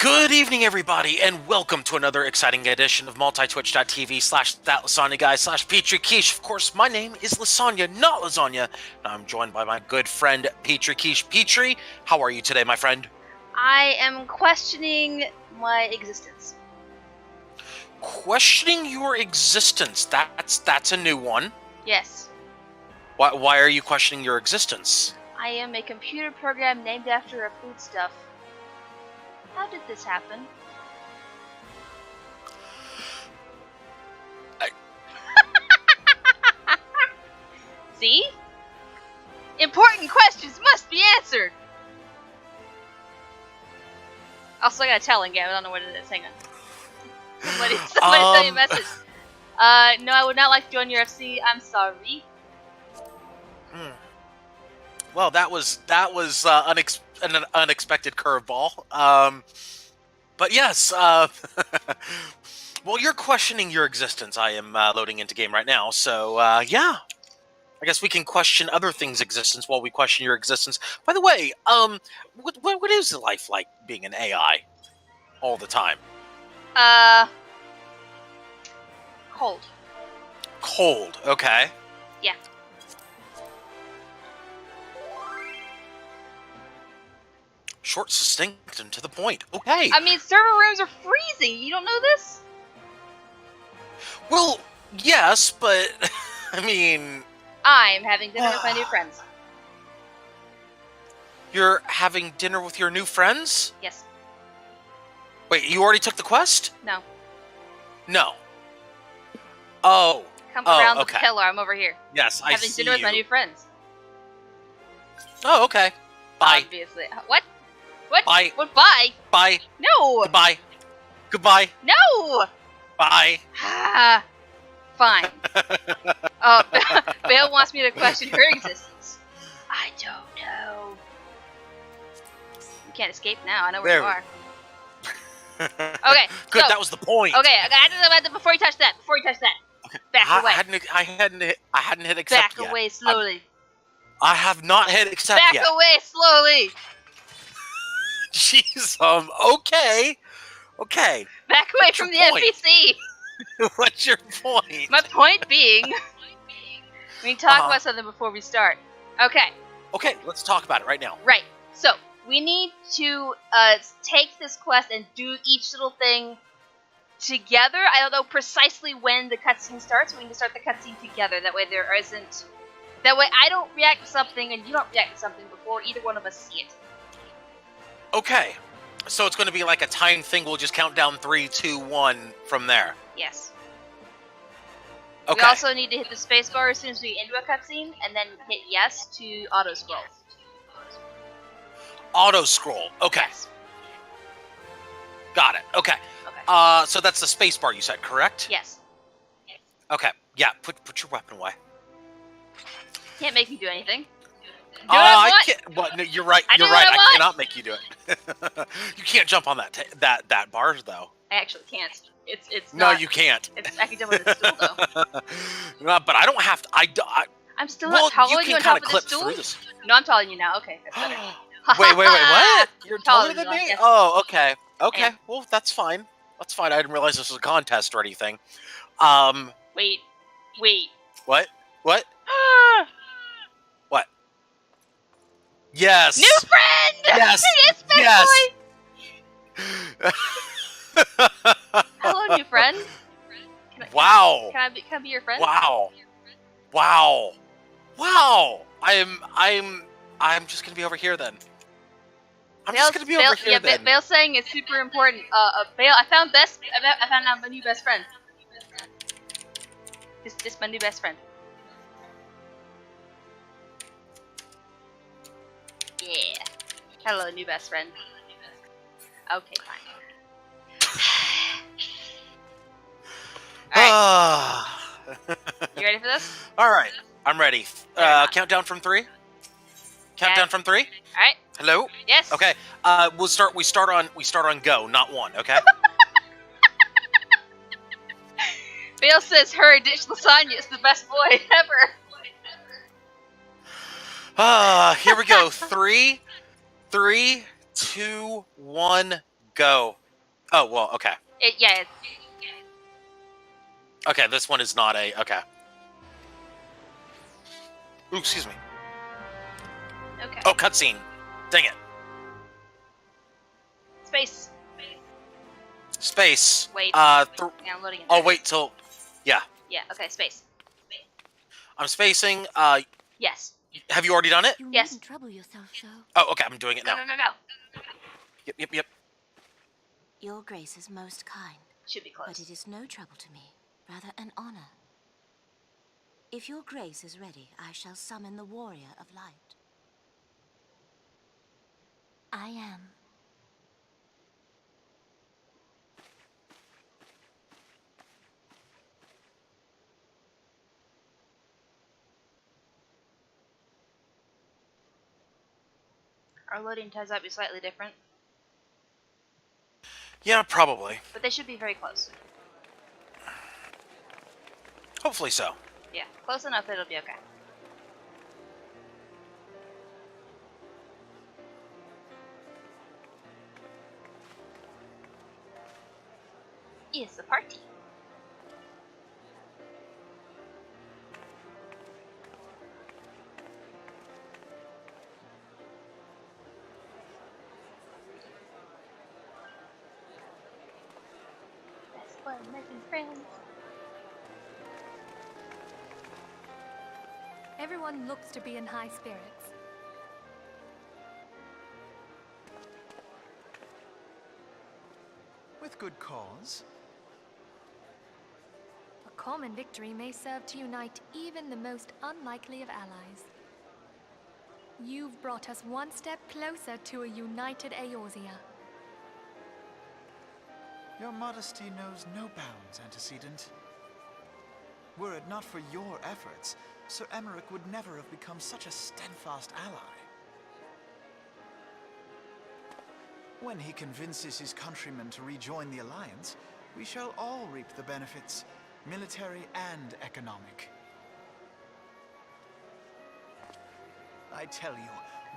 Good evening, everybody, and welcome to another exciting edition of multitwitch.tv/thatlasagnaguy/Petri Quiche. Of course, my name is Lasagna, not Lasagna, and I'm joined by my good friend Petri Quiche. Petri, how are you today, my friend? I am questioning my existence. Questioning your existence. That's a new one. Yes. Why are you questioning your existence? I am a computer program named after a foodstuff. How did this happen? See? Important questions must be answered! Also, I got a telling game. I don't know what it is. Hang on. Somebody send me a message. No, I would not like to join your FC. I'm sorry. Well, that was an unexpected curveball. But yes. Well, you're questioning your existence. I am loading into game right now. So yeah, I guess we can question other things' existence while we question your existence. By the way, what is life like being an AI all the time? Cold. Cold. Okay. Yeah. Short, succinct, and to the point. Okay. I mean, server rooms are freezing. You don't know this? Well, yes, but I mean, I'm having dinner with my new friends. You're having dinner with your new friends? Yes. Wait, you already took the quest? No. No. Oh. Come around okay. the pillar. I'm over here. Yes, I see having dinner with my new friends. Oh, okay. Bye. Obviously. What? What? Bye. What? Bye? Bye. No. Goodbye. Goodbye. No. Bye. Fine. Bale wants me to question her existence. I don't know. You can't escape now. I know where you are. Okay. Good. So, that was the point. okay. Before you touch that. Okay. Back away. I hadn't hit accept Back yet. away slowly. I have not hit accept Back yet. away slowly. Jeez. Okay. Okay. Back away from the NPC. What's your point? My point being, we can talk about something before we start. Okay. Okay, let's talk about it right now. Right. So, we need to take this quest and do each little thing together. I don't know precisely when the cutscene starts. We need to start the cutscene together. That way there isn't... That way I don't react to something and you don't react to something before either one of us see it. Okay. So it's going to be like a time thing. We'll just count down 3, 2, 1 from there. Yes. Okay. We also need to hit the spacebar as soon as we enter a cutscene, and then hit yes to auto scroll. Auto scroll. Okay. Yes. Got it. Okay. Okay. So that's the spacebar you said, correct? Yes. Okay. Yeah. Put your weapon away. Can't make me do anything. I can't. Well, no, you're right. I You're right. I cannot make you do it. You can't jump on that bar though. I actually can't. It's no, not, you can't. I can jump on the stool though. No, but I don't have to. I'm still well, not taller than you on top of the clip stool. through this. No, I'm taller than you now. Okay, that's better. Wait, what? You're taller than me? Yes. Oh, okay. Okay, Yeah. well, that's fine. That's fine. I didn't realize this was a contest or anything. Wait. What? What? What? Yes! New friend! Yes! It's been Yes! Hello, new friend. Wow! Can I be your friend? Wow! Wow! Wow! I'm just gonna be over here then. I'm just gonna be over here then. Yeah, Bale's saying it's super important. Bale, I found out my new best friend. This my new best friend. Yeah. Hello, new best friend. Okay, fine. Alright. You ready for this? Alright, I'm ready. Countdown from 3? Countdown from 3? Alright. Hello? Yes. Okay. We start on go, not 1, okay? Bale says her dish lasagna is the best boy ever. Here we go. 3, 2, 1, go. Oh, well, okay. Yeah. Okay, this one is not a... Okay. Ooh, excuse me. Okay. Oh, cutscene. Dang it. Space. Space. Wait. Yeah, I'm loading it. Oh, wait till... Yeah. Yeah, okay, space. I'm spacing. Yes. Have you already done it? You Yes. needn't trouble yourself so. Oh, okay, I'm doing it now. Go. Yep. Your grace is most kind, Should be close. but it is no trouble to me, rather an honor. If your grace is ready, I shall summon the warrior of light. I am. Our loading times might be slightly different, Yeah, probably. but they should be very close. Hopefully so. Yeah, close enough that it'll be okay. It's the party. That's fun, making friends. Everyone looks to be in high spirits. With good cause. A common victory may serve to unite even the most unlikely of allies. You've brought us one step closer to a united Eorzea. Your modesty knows no bounds, antecedent. Were it not for your efforts, Sir Emmerich would never have become such a steadfast ally. When he convinces his countrymen to rejoin the Alliance, we shall all reap the benefits, military and economic. I tell you,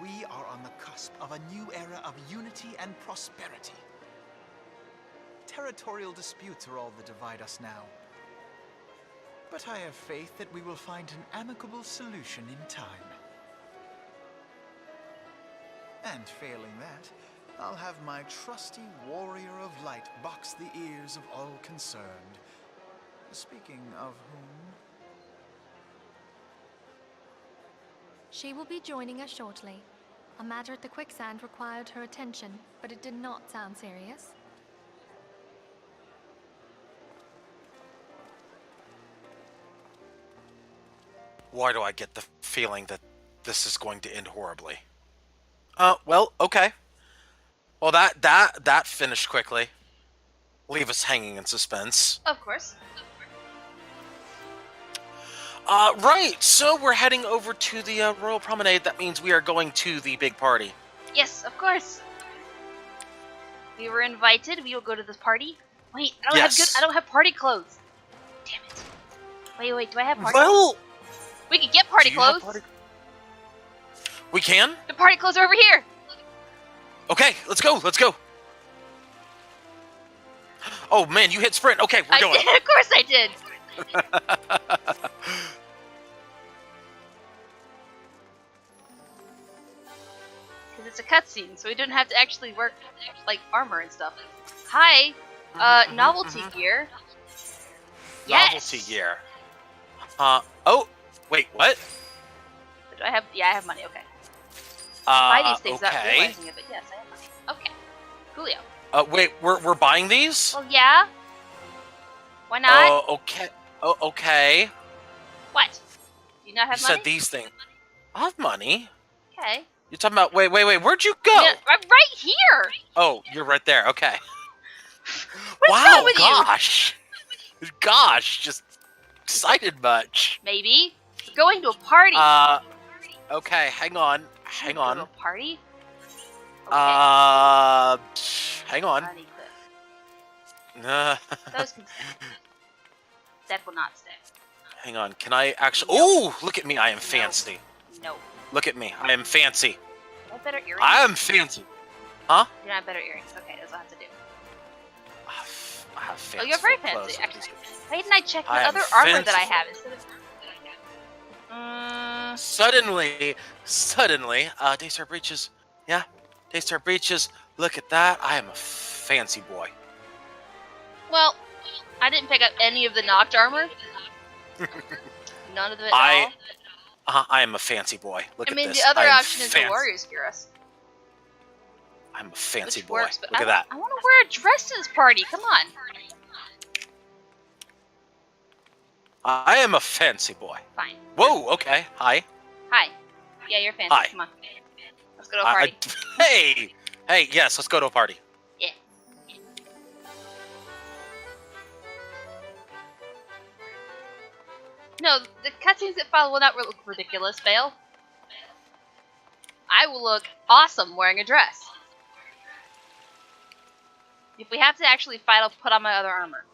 we are on the cusp of a new era of unity and prosperity. Territorial disputes are all that divide us now. But I have faith that we will find an amicable solution in time. And failing that, I'll have my trusty warrior of light box the ears of all concerned. Speaking of whom... She will be joining us shortly. A matter at the quicksand required her attention, but it did not sound serious. Why do I get the feeling that this is going to end horribly? Well, okay. Well, that finished quickly. Leave us hanging in suspense. Of course. Right, so we're heading over to the Royal Promenade. That means we are going to the big party. Yes, of course. We were invited. We will go to this party. Wait, I don't have party clothes. Damn it. Wait, do I have party clothes? Well, We can get party do you have clothes. we can? The party clothes are over here. Okay, let's go. Oh man, you hit sprint. Okay, we're going. Of course I did. Because it's a cutscene, so we didn't have to actually work like armor and stuff. Hi, novelty gear. Yes. Novelty gear. Oh, wait, what? Do I have? Yeah, I have money. Okay. Buy these things without okay. realizing it, but yes, I have money. Okay. Coolio. Wait, we're buying these? Well, yeah. Why not? Oh, okay. Oh, okay. What? Do you not have You money? said these things. I have money. Okay. You're talking about, wait, where'd you go? Yeah, I'm right here. Oh, you're right there, okay. What's wow, wrong with you? Gosh, just excited much. Maybe. We're going to a party. Okay, hang on. Go to a party? Hang on. Party clip. Those can stay. That will not stay. Hang on, can I actually... Oh, look at me, I am fancy. No. Look at me, I am fancy. Do I have better earrings? I am fancy. Huh? You don't have better earrings. Okay, that's what I have to do. fancy. Oh, you're very fancy. Actually, why didn't I check the other armor that I have instead of... Suddenly, Daystar Breaches. Yeah, Daystar Breaches. Look at that. I am a fancy boy. Well, I didn't pick up any of the knocked armor. None of it at all. I am a fancy boy. Look I at mean, this. the other I am option is the Warrior's Cuirass. I'm a fancy Which boy. works, but Look at that. I want to wear a dress to this party. Come on. I am a fancy boy. Fine. Whoa, okay. Hi. Hi. Yeah, you're fancy. Hi. Come on. Let's go to a party. Hey! Hey, yes, let's go to a party. Yeah. No, the cutscenes that follow will not look ridiculous, Vale. I will look awesome wearing a dress. If we have to actually fight, I'll put on my other armor.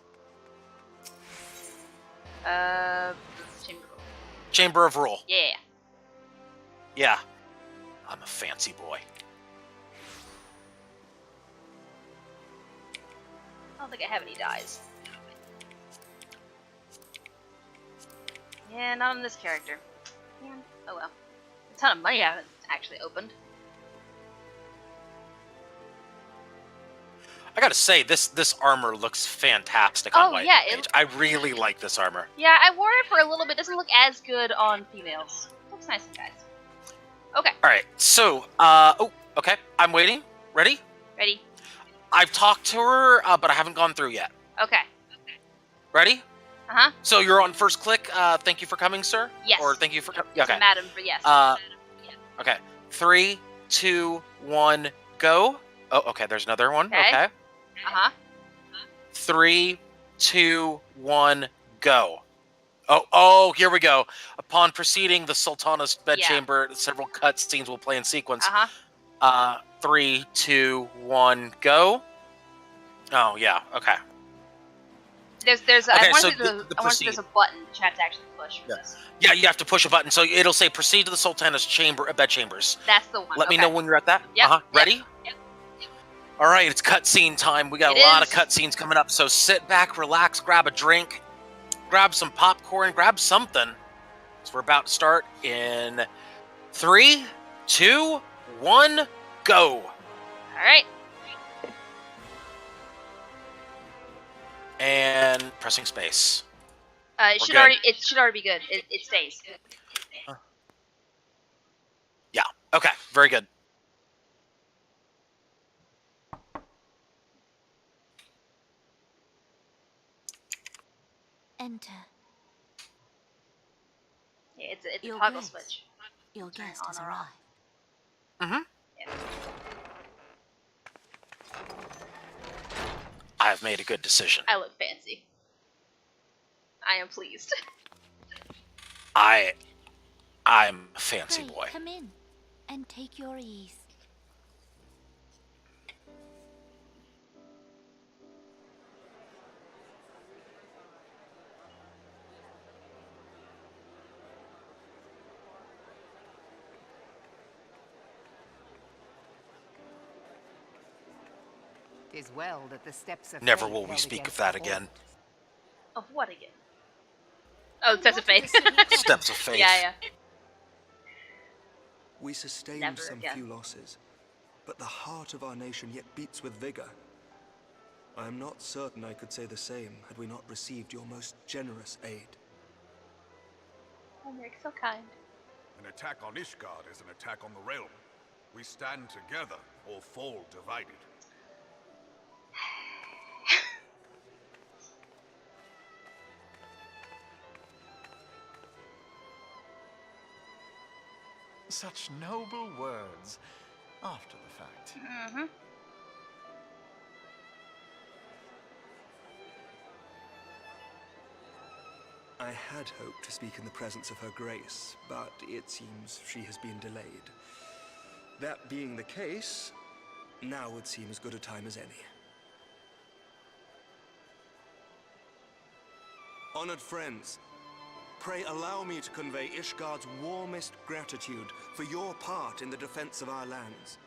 Chamber. Chamber of Rule. Yeah. Yeah. I'm a fancy boy. I don't think I have any dies. Yeah, not on this character. Man, oh well. A ton of money I haven't actually opened. I gotta say, this armor looks fantastic on White Mage. I really like this armor. Yeah, I wore it for a little bit. It doesn't look as good on females. Looks nice on guys. Okay. Alright, so, okay. I'm waiting. Ready? Ready? I've talked to her, but I haven't gone through yet. Okay. Ready? Uh-huh. So you're on first click. Thank you for coming, sir? Yes. Or thank you for coming. It's Okay. a madam, but yes. Okay. 3, 2, 1, go. Oh, okay. There's another one. Okay. Uh-huh. 3, 2, 1, go. Oh, here we go. Upon proceeding the Sultana's bedchamber, several cutscenes will play in sequence. Uh-huh. 3, 2, 1, go. Oh, yeah. Okay. There's Okay, I want so to there's a button that you have to actually push for this. Yeah, you have to push a button. So it'll say proceed to the Sultana's bedchambers. That's the one. Let me know when you're at that. Yep. Ready? Yep. All right, it's cutscene time. We got a lot of cutscenes coming up. So sit back, relax, grab a drink, grab some popcorn, grab something. So we're about to start in 3, 2, 1, go. All right. And pressing space. It should already be good. It stays. Yeah. Okay. Very good. Enter. Yeah, it's a Your toggle Grace. switch. Your guest has on or off. arrived. Yeah. I've made a good decision. I look fancy. I am pleased. I'm a fancy Pray, boy. come in and take your ease. Tis well that the steps of Never faith will we held speak of against that the again. Of what again? Oh, Steps of Faith. Steps of faith. Yeah. We sustained Never some again. few losses, but the heart of our nation yet beats with vigor. I am not certain I could say the same had we not received your most generous aid. Oh, you're so kind. An attack on Ishgard is an attack on the realm. We stand together or fall divided. Such noble words after the fact. Mm-hmm. I had hoped to speak in the presence of her grace, but it seems she has been delayed. That being the case, now would seem as good a time as any. Honored friends, pray allow me to convey Ishgard's warmest gratitude for your part in the defense of our lands.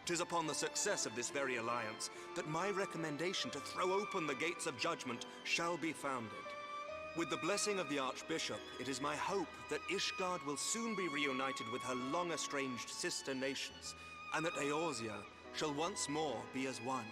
'Tis upon the success of this very alliance that my recommendation to throw open the gates of judgment shall be founded. With the blessing of the Archbishop, it is my hope that Ishgard will soon be reunited with her long-estranged sister nations, and that Eorzea shall once more be as one.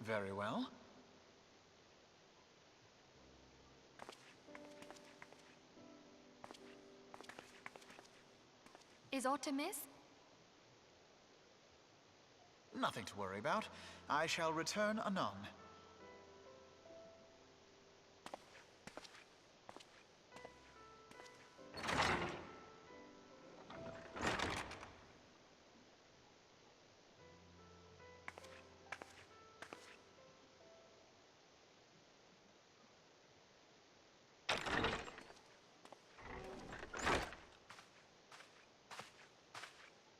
Very well. Is aught amiss? Nothing to worry about. I shall return anon.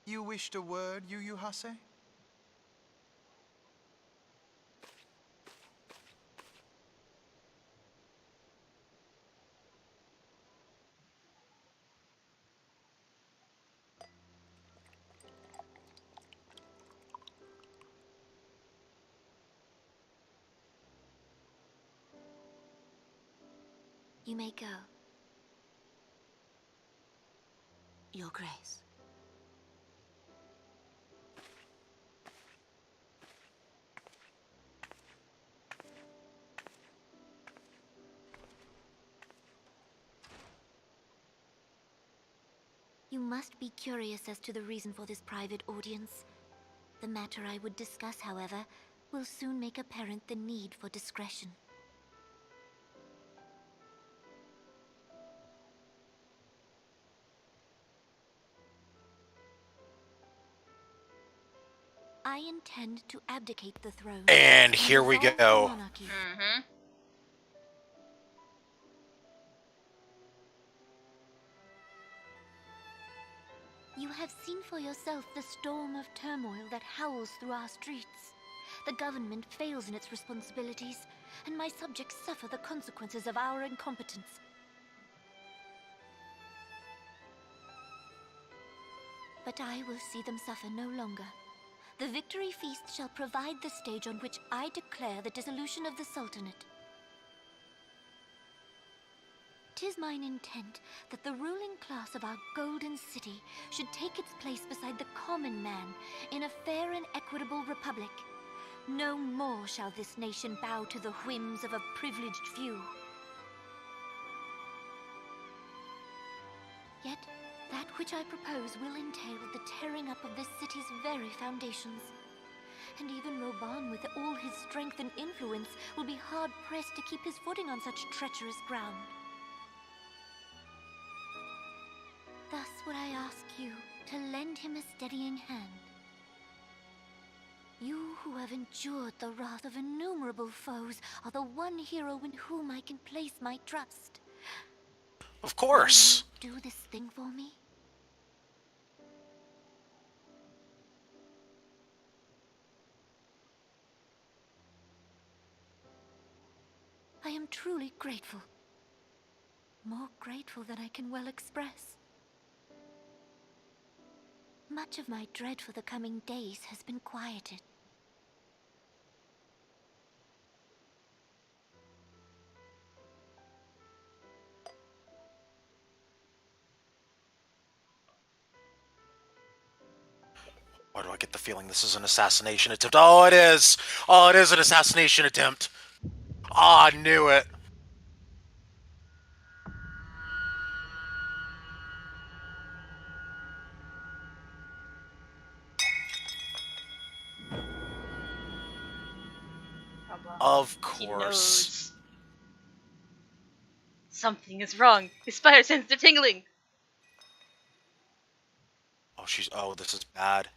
You wished a word, Yu Hase? You may go. Your Grace. You must be curious as to the reason for this private audience. The matter I would discuss, however, will soon make apparent the need for discretion. I intend to abdicate the throne. And here we dissolve the go. monarchy. Mm-hmm. You have seen for yourself the storm of turmoil that howls through our streets. The government fails in its responsibilities, and my subjects suffer the consequences of our incompetence. But I will see them suffer no longer. The victory feast shall provide the stage on which I declare the dissolution of the Sultanate. 'Tis mine intent that the ruling class of our golden city should take its place beside the common man in a fair and equitable republic. No more shall this nation bow to the whims of a privileged few. Yet, that which I propose will entail the tearing up of this city's very foundations. And even Roban, with all his strength and influence, will be hard-pressed to keep his footing on such treacherous ground. Thus would I ask you to lend him a steadying hand. You who have endured the wrath of innumerable foes are the one hero in whom I can place my trust. Of course. Will you do this thing for me? I am truly grateful. More grateful than I can well express. Much of my dread for the coming days has been quieted. Why do I get the feeling this is an assassination attempt? Oh, it is! Oh, it is an assassination attempt! Ah, I knew it! Of He course. knows. Something is wrong. His spider senses are tingling. Oh, this is bad.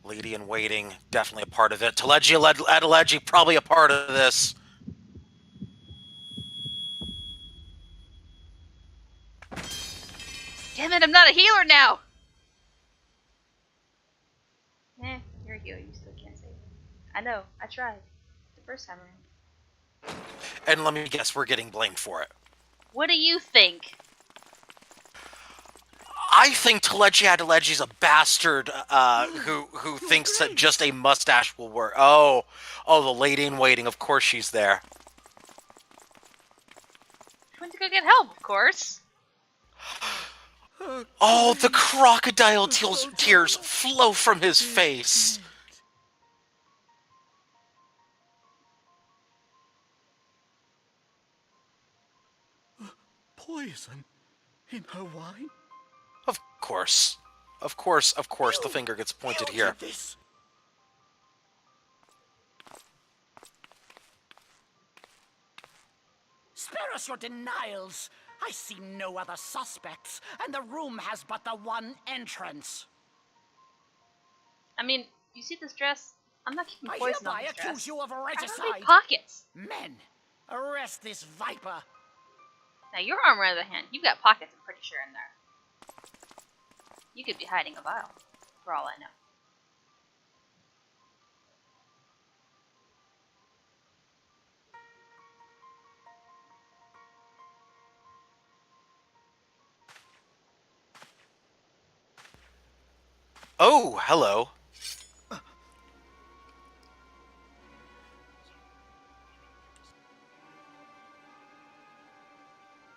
Lady in waiting, definitely a part of it. Telegia Adeleji, probably a part of this. Damn it, I'm not a healer now! You're a healer, you still can't save. I know, I tried. The first time around. And let me guess, we're getting blamed for it. What do you think? I think Telechi Adelechi's a bastard who thinks that just a mustache will work. Oh, the lady in waiting. Of course she's there. She went to go get help, of course. Oh, the crocodile tears flow from his face. Poison in her wine? Of course. Of course, the finger gets pointed here. This. Spare us your denials. I see no other suspects, and the room has but the one entrance. I mean, you see this dress? I'm not keeping I poison on hereby this dress. accuse you of I regicide. don't need pockets. Men, arrest this viper. Now your armor, on the other hand, you've got pockets, I'm pretty sure, in there. You could be hiding a vial, for all I know. Oh, hello.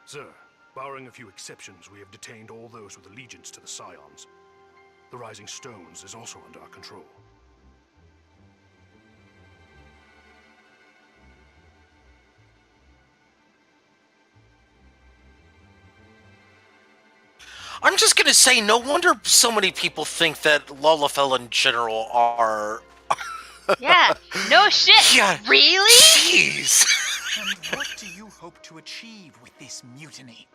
Sir, barring a few exceptions, we have detained all those with allegiance to the Scions. The Rising Stones is also under our control. I'm just gonna say, no wonder so many people think that Lullafell in general are... Yeah, no shit! Yeah. Really? Jeez! And what do you hope to achieve with this mutiny?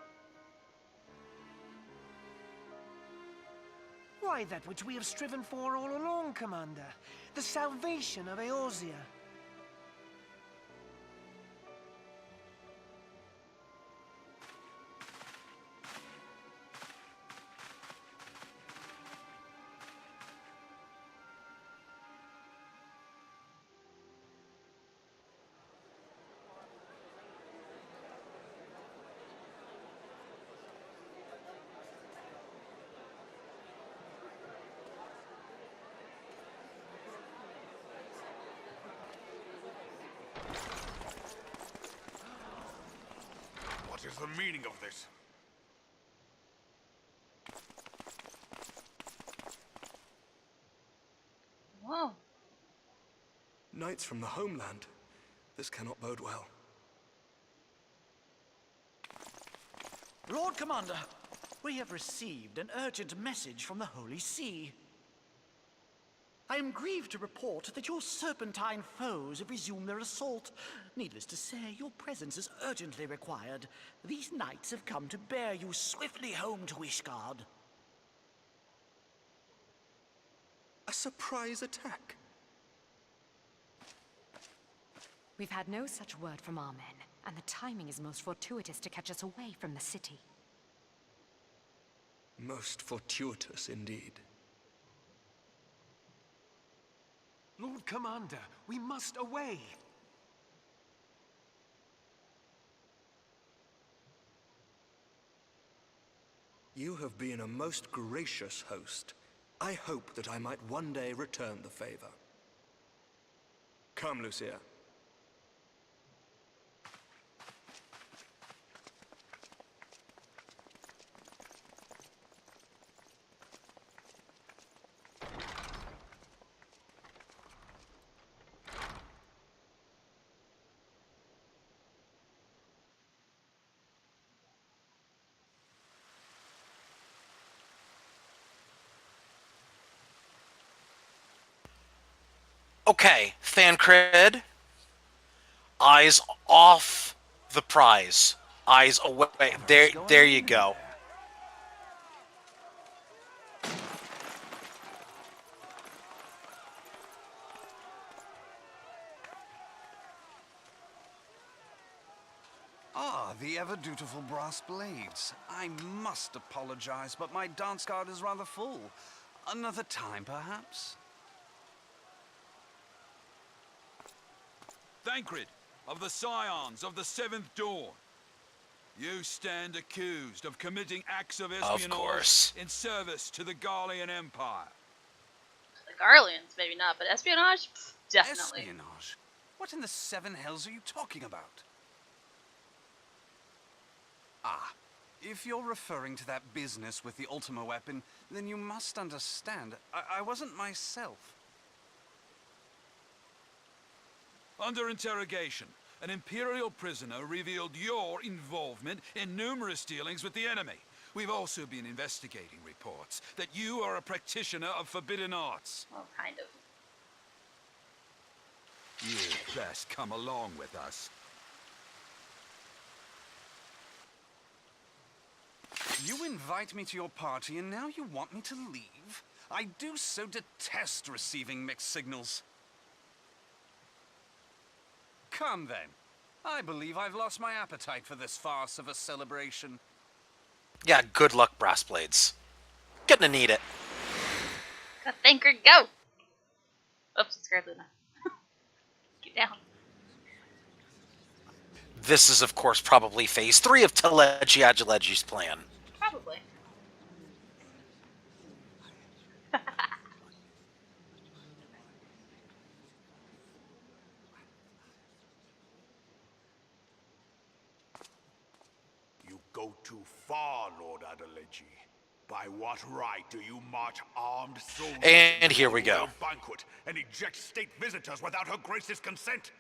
Why, that which we have striven for all along, Commander. The salvation of Eorzea. What is the meaning of this? Whoa. Knights from the homeland. This cannot bode well. Lord Commander, we have received an urgent message from the Holy See. I am grieved to report that your serpentine foes have resumed their assault. Needless to say, your presence is urgently required. These knights have come to bear you swiftly home to Ishgard. A surprise attack? We've had no such word from our men, and the timing is most fortuitous to catch us away from the city. Most fortuitous indeed. Lord Commander, we must away. You have been a most gracious host. I hope that I might one day return the favor. Come, Lucia. Okay, Thancred. Eyes off the prize. Eyes away. There you go. Ah, the ever-dutiful brass blades. I must apologize, but my dance card is rather full. Another time, perhaps? Thancred, of the Scions of the Seventh Dawn. You stand accused of committing acts of espionage in service to the Garlean Empire. The Garleans, maybe not, but espionage? Pfft, definitely. Espionage? What in the seven hells are you talking about? Ah, if you're referring to that business with the Ultima weapon, then you must understand, I wasn't myself. Under interrogation, an Imperial prisoner revealed your involvement in numerous dealings with the enemy. We've also been investigating reports that you are a practitioner of forbidden arts. Well, kind of. You'd best come along with us. You invite me to your party and now you want me to leave? I do so detest receiving mixed signals. Come then. I believe I've lost my appetite for this farce of a celebration. Yeah, good luck, Brass Blades. Gonna need it. Go, Thancred, go! Oops, I scared Luna. Get down. This is, of course, probably Phase 3 of Telechi Agilegi's plan. Probably. You go too far, Lord Adeleji. By what right do you march armed soldiers And here we into a go. royal banquet and eject state visitors without her grace's consent?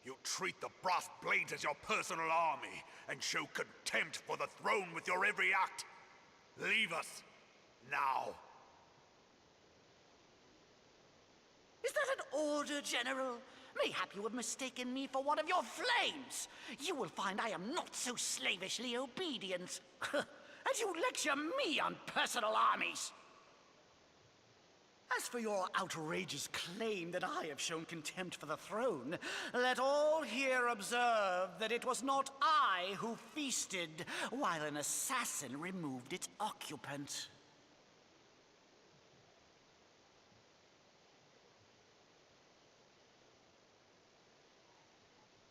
You treat the Brass Blades as your personal army and show contempt for the throne with your every act. Leave us now. Is that an order, General? Mayhap you have mistaken me for one of your flames. You will find I am not so slavishly obedient. And you lecture me on personal armies. As for your outrageous claim that I have shown contempt for the throne, let all here observe that it was not I who feasted while an assassin removed its occupant.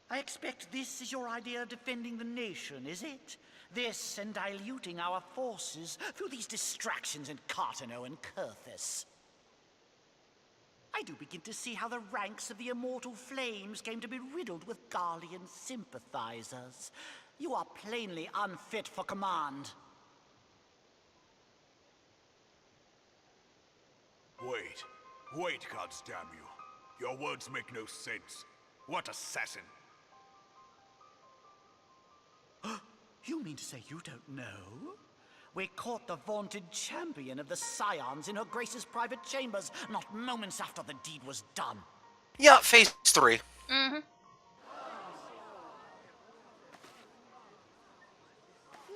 I expect this is your idea of defending the nation, is it? This and diluting our forces through these distractions in Cartano and Kurthus. I do begin to see how the ranks of the Immortal Flames came to be riddled with Garlean sympathizers. You are plainly unfit for command. Wait, goddamn you. Your words make no sense. What assassin? You mean to say you don't know? We caught the vaunted champion of the Scions in her Grace's private chambers, not moments after the deed was done. Yeah, Phase 3. Mm-hmm.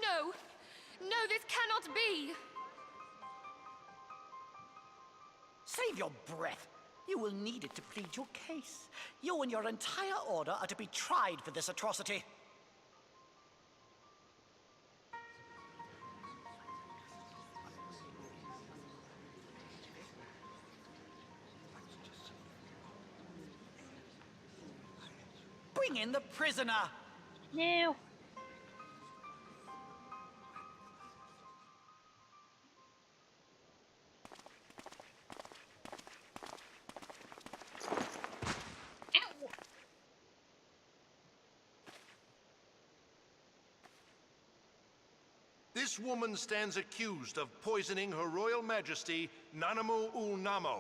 No! No, this cannot be! Save your breath. You will need it to plead your case. You and your entire order are to be tried for this atrocity. Bring in the prisoner! No. Ow. This woman stands accused of poisoning Her Royal Majesty Nanamu ul Namo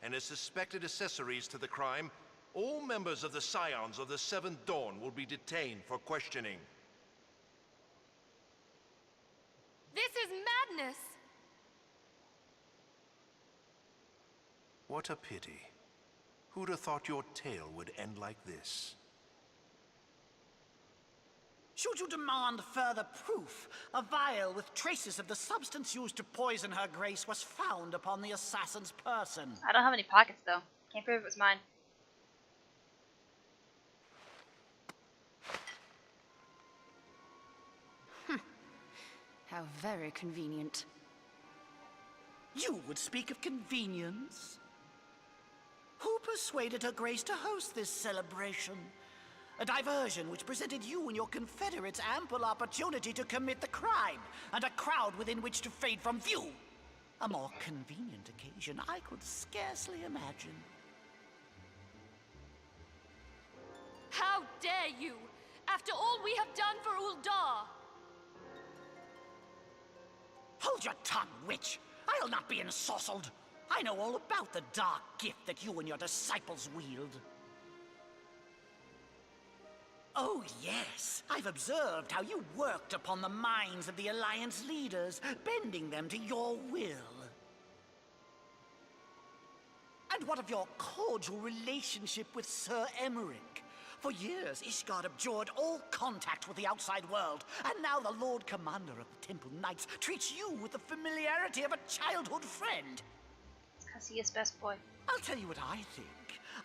and is suspected accessories to the crime. All members of the Scions of the Seventh Dawn will be detained for questioning. This is madness! What a pity. Who'd have thought your tale would end like this? Should you demand further proof, a vial with traces of the substance used to poison her grace was found upon the assassin's person. I don't have any pockets, though. Can't prove it was mine. How very convenient. You would speak of convenience? Who persuaded Her Grace to host this celebration? A diversion which presented you and your confederates ample opportunity to commit the crime, and a crowd within which to fade from view. A more convenient occasion I could scarcely imagine. How dare you! After all we have done for Uldar! Hold your tongue, witch! I'll not be ensorcelled! I know all about the dark gift that you and your disciples wield. Oh, yes. I've observed how you worked upon the minds of the Alliance leaders, bending them to your will. And what of your cordial relationship with Sir Emmerich? For years, Ishgard abjured all contact with the outside world, and now the Lord Commander of the Temple Knights treats you with the familiarity of a childhood friend. It's because he is best boy. I'll tell you what I think.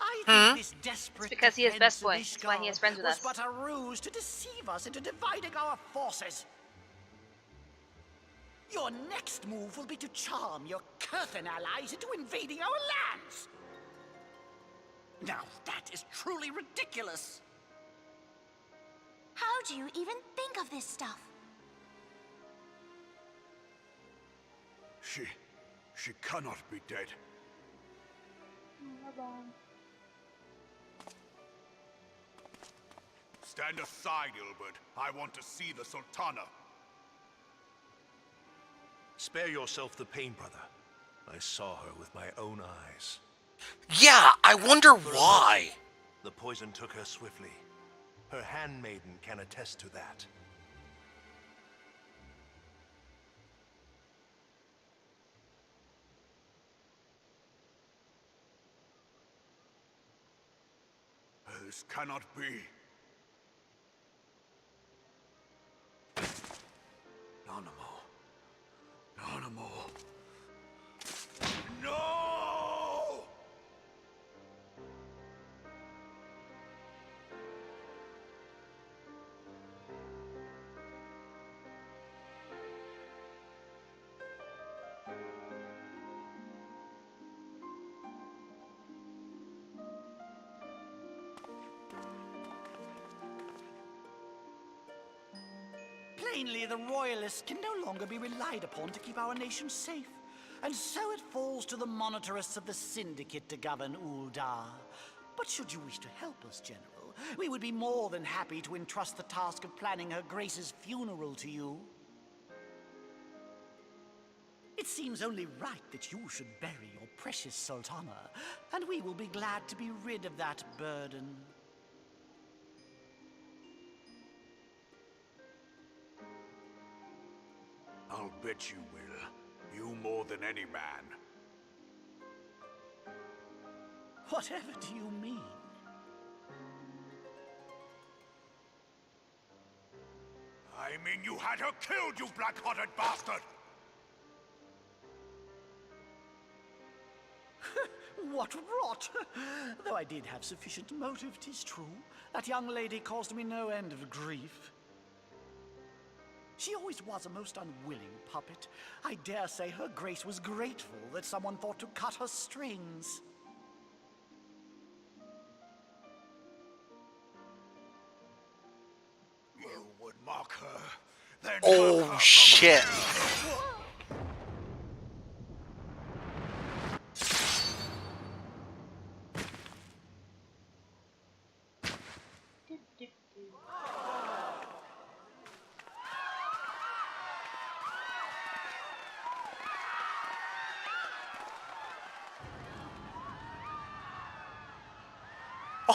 I think this desperate It's because he is best boy. defense of That's why he is friends with was us. but a ruse to deceive us into dividing our forces. Your next move will be to charm your Kurthan allies into invading our lands. Now that is truly ridiculous. How do you even think of this stuff? She cannot be dead. Stand aside, Ilbert. I want to see the Sultana. Spare yourself the pain, brother. I saw her with my own eyes. Yeah, I wonder why. The poison took her swiftly. Her handmaiden can attest to that. This cannot be. Nanamo. No! Plainly, the Royalists can no longer be relied upon to keep our nation safe. And so it falls to the monitorists of the Syndicate to govern Uldar. But should you wish to help us, General, we would be more than happy to entrust the task of planning Her Grace's funeral to you. It seems only right that you should bury your precious Sultana, and we will be glad to be rid of that burden. I'll bet you will. You more than any man. Whatever do you mean? I mean you had her killed, you black-hearted bastard! What rot! Though I did have sufficient motive, 'tis true. That young lady caused me no end of grief. She always was a most unwilling puppet. I dare say Her Grace was grateful that someone thought to cut her strings. You would mock her, then Oh, mock her shit. from hell.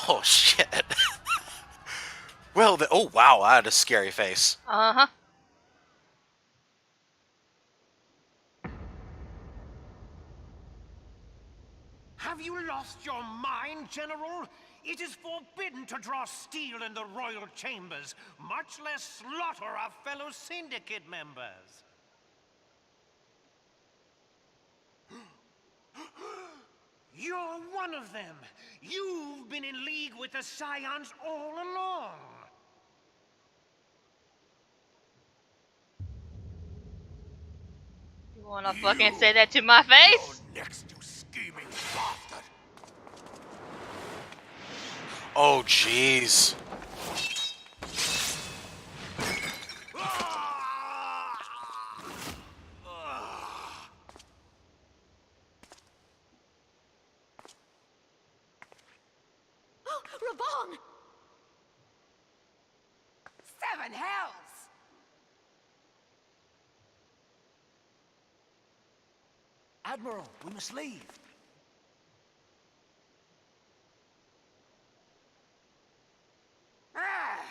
Oh, shit. Well, oh, wow, I had a scary face. Uh-huh. Have you lost your mind, General? It is forbidden to draw steel in the royal chambers, much less slaughter our fellow syndicate members. You're one of them. You've been in league with the Scions all along. You wanna fucking say that to my face? Next, you scheming bastard! Oh, jeez. Oh, Raban! Seven hells! Admiral, we must leave. Ah!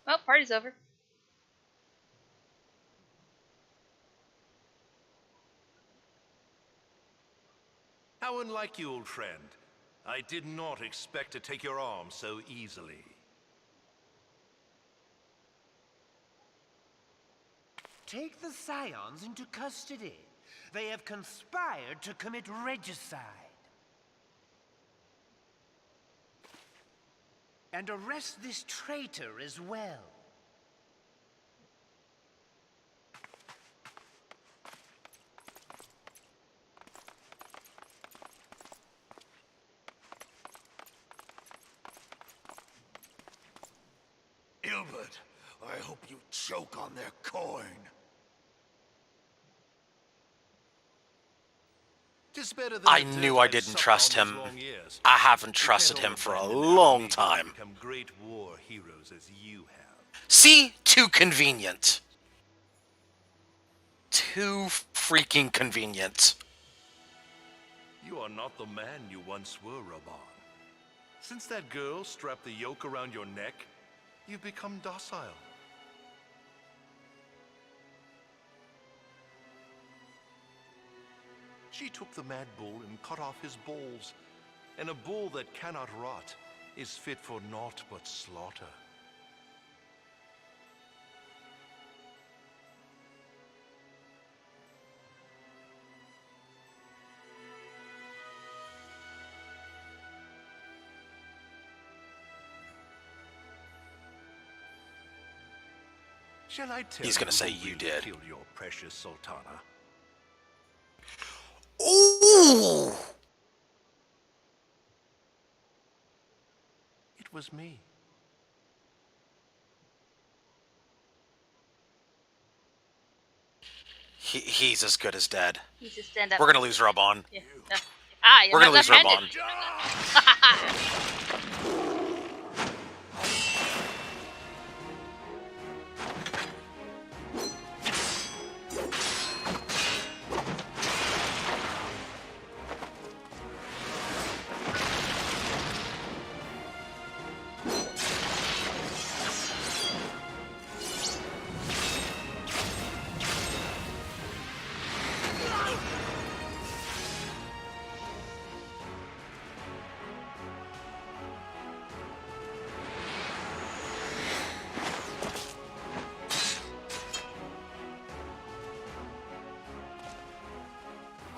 Well, party's over. How unlike you, old friend. I did not expect to take your arm so easily. Take the Scions into custody. They have conspired to commit regicide. And arrest this traitor as well. Ilbert, I hope you choke on their coin. Tis better than I the knew dirt I I've didn't sucked trust on him. these long years. I haven't We trusted can't him all for a abandon our long leader time. and become great war heroes as you have. See? Too convenient. Too freaking convenient. You are not the man you once were, Raban. Since that girl strapped the yoke around your neck, you've become docile. She took the mad bull and cut off his balls, and a bull that cannot rot is fit for naught but slaughter. Shall I tell He's gonna say who you really did. killed your precious Sultana? Ooh! It was me. He's as good as dead. He's just stand up. We're gonna lose Raban. Yeah. Ah, you We're don't gonna have lose left-handed.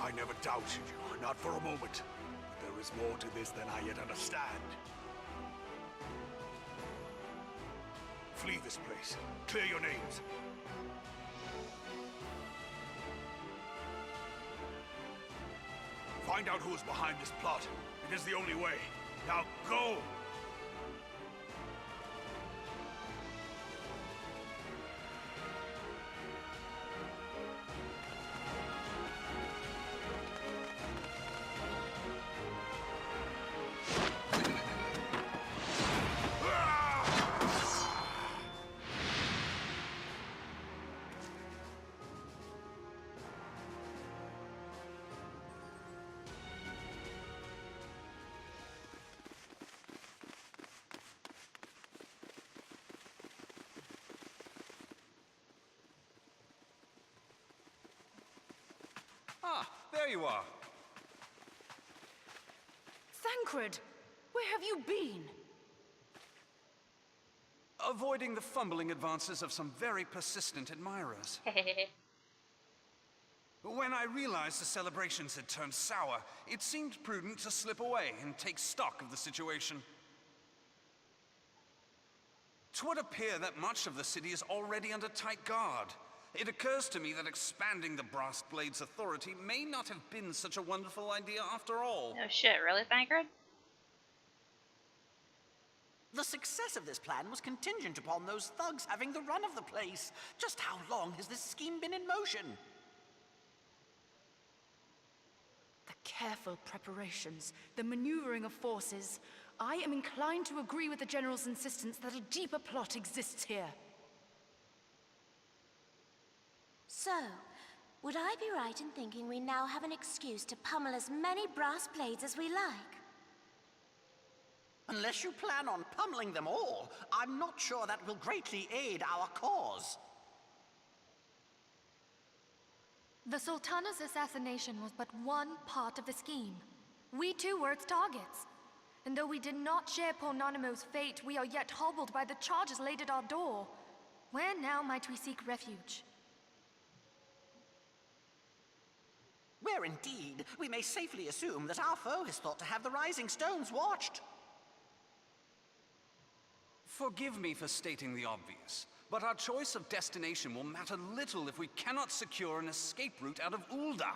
I never doubted you, not for a moment. But there is more to this than I yet understand. Flee this place. Clear your names. Find out who is behind this plot. It is the only way. Now go! Ah, there you are. Thancred, where have you been? Avoiding the fumbling advances of some very persistent admirers. When I realized the celebrations had turned sour, it seemed prudent to slip away and take stock of the situation. 'Twould appear that much of the city is already under tight guard. It occurs to me that expanding the Brass Blade's authority may not have been such a wonderful idea after all. No shit, really, Thancred? The success of this plan was contingent upon those thugs having the run of the place. Just how long has this scheme been in motion? The careful preparations, the maneuvering of forces. I am inclined to agree with the General's insistence that a deeper plot exists here. So, would I be right in thinking we now have an excuse to pummel as many brass blades as we like? Unless you plan on pummeling them all, I'm not sure that will greatly aid our cause. The Sultana's assassination was but one part of the scheme. We too were its targets. And though we did not share poor Nanamo's fate, we are yet hobbled by the charges laid at our door. Where now might we seek refuge? Where indeed, we may safely assume that our foe is thought to have the Rising Stones watched. Forgive me for stating the obvious, but our choice of destination will matter little if we cannot secure an escape route out of Ulda.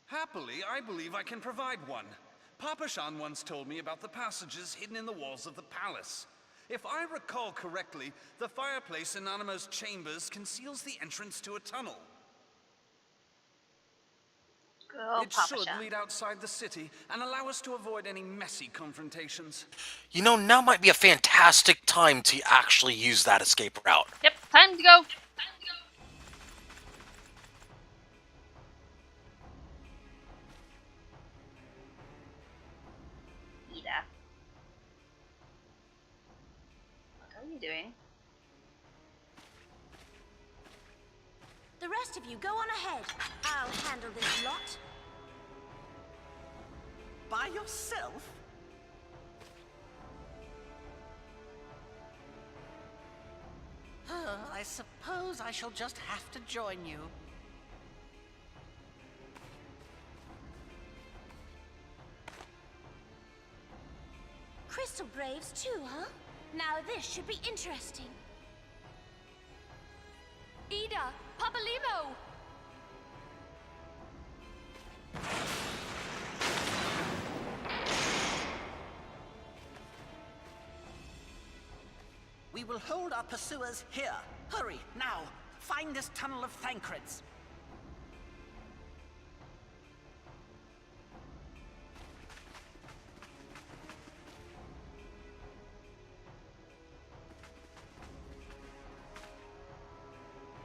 Happily, I believe I can provide one. Papa Shan once told me about the passages hidden in the walls of the palace. If I recall correctly, the fireplace in Nanamo's chambers conceals the entrance to a tunnel. It should lead outside the city and allow us to avoid any messy confrontations. You know, now might be a fantastic time to actually use that escape route. Yep, time to go. Ida. What are you doing? The rest of you go on ahead. I'll handle this lot. By yourself? I suppose I shall just have to join you. Crystal Braves too, huh? Now this should be interesting. Ida! Papa Limo! We will hold our pursuers here. Hurry, now! Find this tunnel of Thancred's.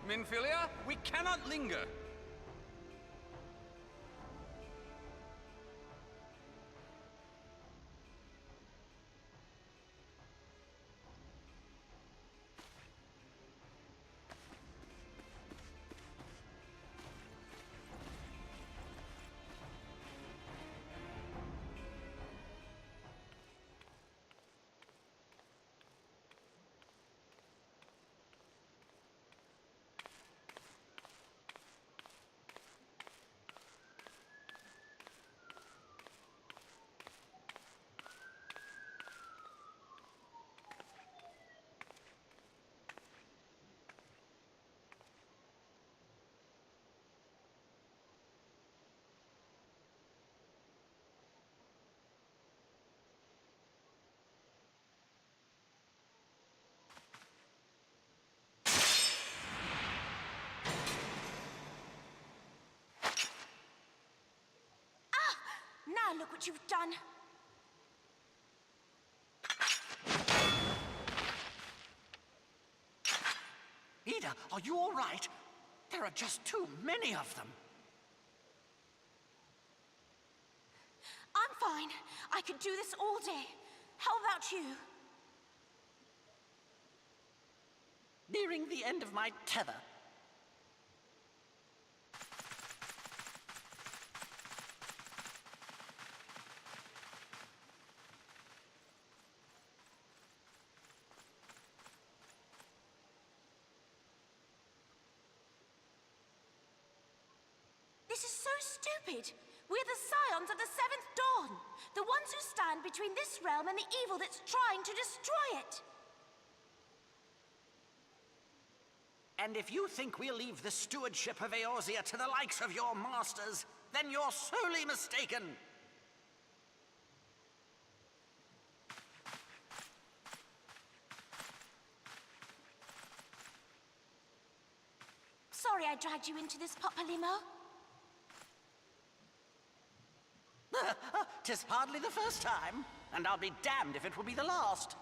Minfilia, we cannot linger. Now look what you've done. Ida, are you all right? There are just too many of them. I'm fine. I could do this all day. How about you? Nearing the end of my tether. This is so stupid. We're the scions of the Seventh Dawn, the ones who stand between this realm and the evil that's trying to destroy it. And if you think we'll leave the stewardship of Eorzea to the likes of your masters, then you're sorely mistaken. Sorry I dragged you into this, Popolimo. 'Tis hardly the first time, and I'll be damned if it will be the last.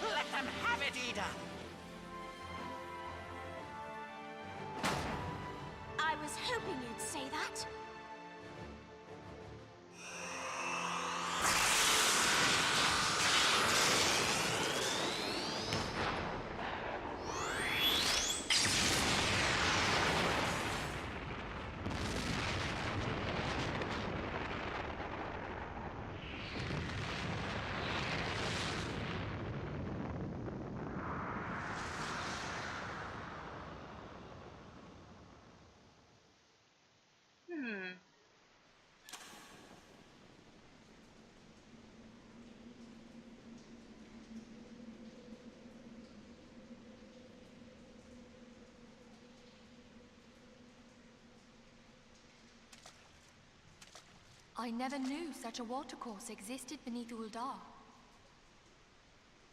Let them have it, Ida! I was hoping you'd say that. I never knew such a watercourse existed beneath Uldar.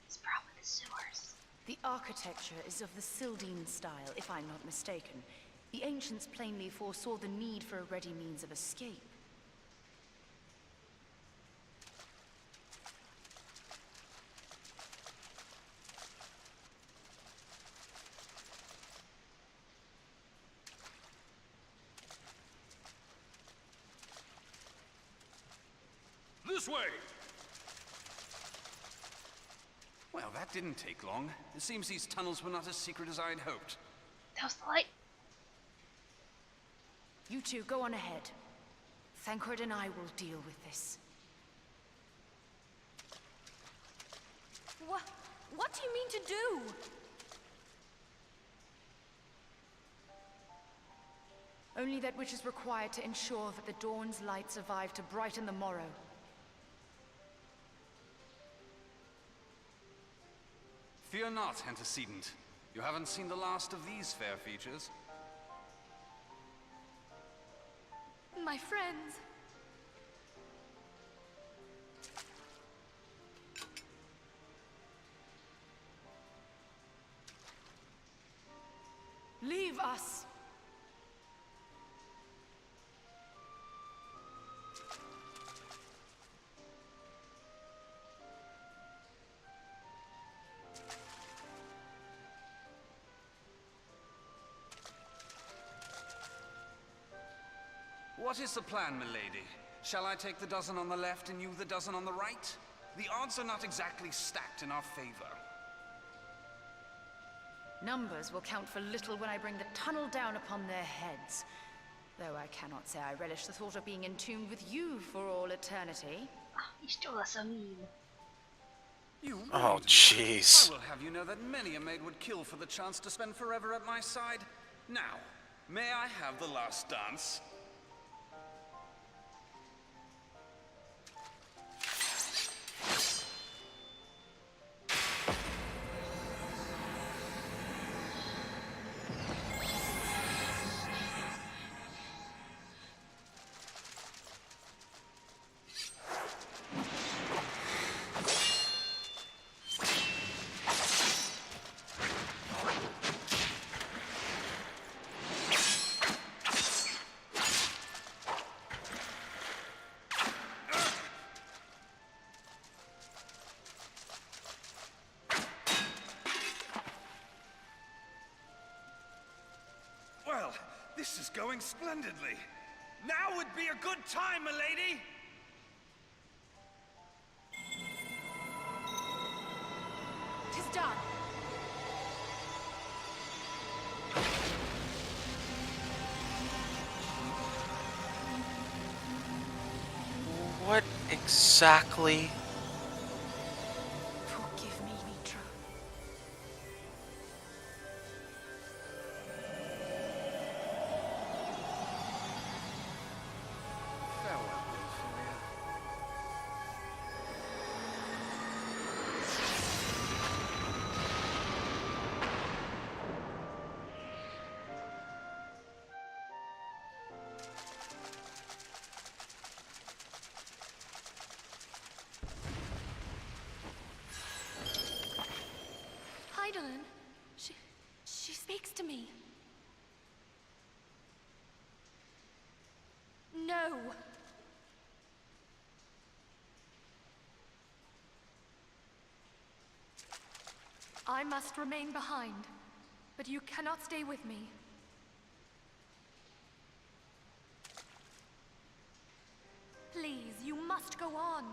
It's probably the sewers. The architecture is of the Sildine style, if I'm not mistaken. The ancients plainly foresaw the need for a ready means of escape. This way! Well, that didn't take long. It seems these tunnels were not as secret as I'd hoped. That was the light. You two go on ahead. Thancred and I will deal with this. What do you mean to do? Only that which is required to ensure that the dawn's light survive to brighten the morrow. Fear not, antecedent. You haven't seen the last of these fair features. My friends. Leave us! What is the plan, milady? Shall I take the dozen on the left and you the dozen on the right? The odds are not exactly stacked in our favor. Numbers will count for little when I bring the tunnel down upon their heads. Though I cannot say I relish the thought of being entombed with you for all eternity. You still are so mean. You Oh, jeez. I will have you know that many a maid would kill for the chance to spend forever at my side. Now, may I have the last dance? Well, this is going splendidly. Now would be a good time, milady! 'Tis done. What exactly? Forgive me, Mitra. Farewell, Ophelia. Heidelin, she speaks to me. No. I must remain behind, but you cannot stay with me. Please, you must go on.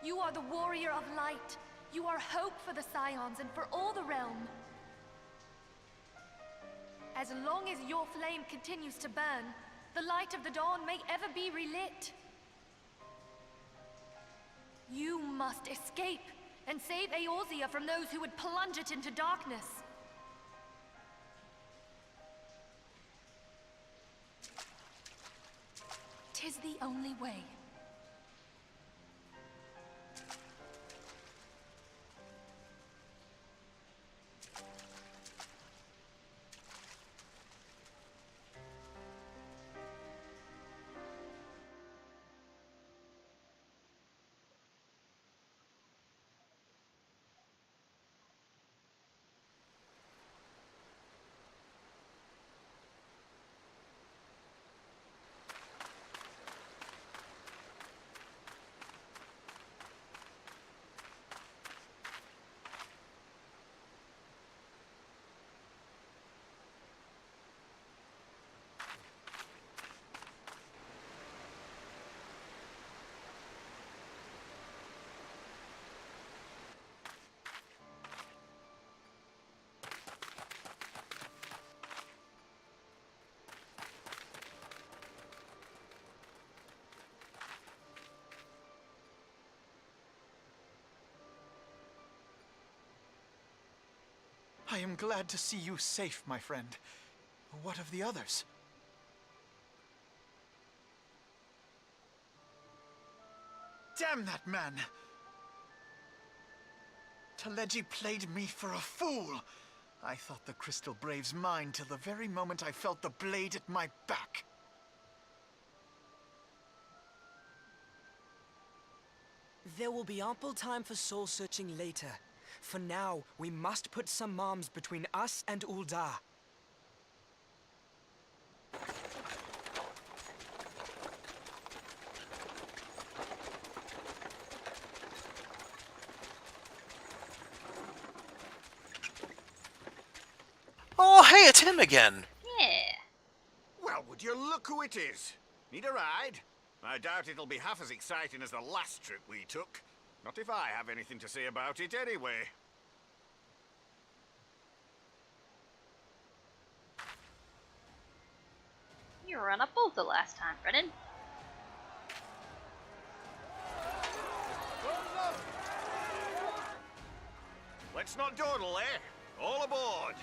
You are the warrior of light. You are hope for the Scions and for all the realm. As long as your flame continues to burn, the light of the dawn may ever be relit. You must escape and save Eorzea from those who would plunge it into darkness. Tis the only way. I am glad to see you safe, my friend. What of the others? Damn that man! Teleji played me for a fool! I thought the Crystal Brave's mine till the very moment I felt the blade at my back. There will be ample time for soul-searching later. For now, we must put some arms between us and Ul'dah. Oh, hey, it's him again. Yeah. Well, would you look who it is? Need a ride? I doubt it'll be half as exciting as the last trip we took. Not if I have anything to say about it anyway. You were on a boat the last time, Brennan. Let's not dawdle, eh? All aboard!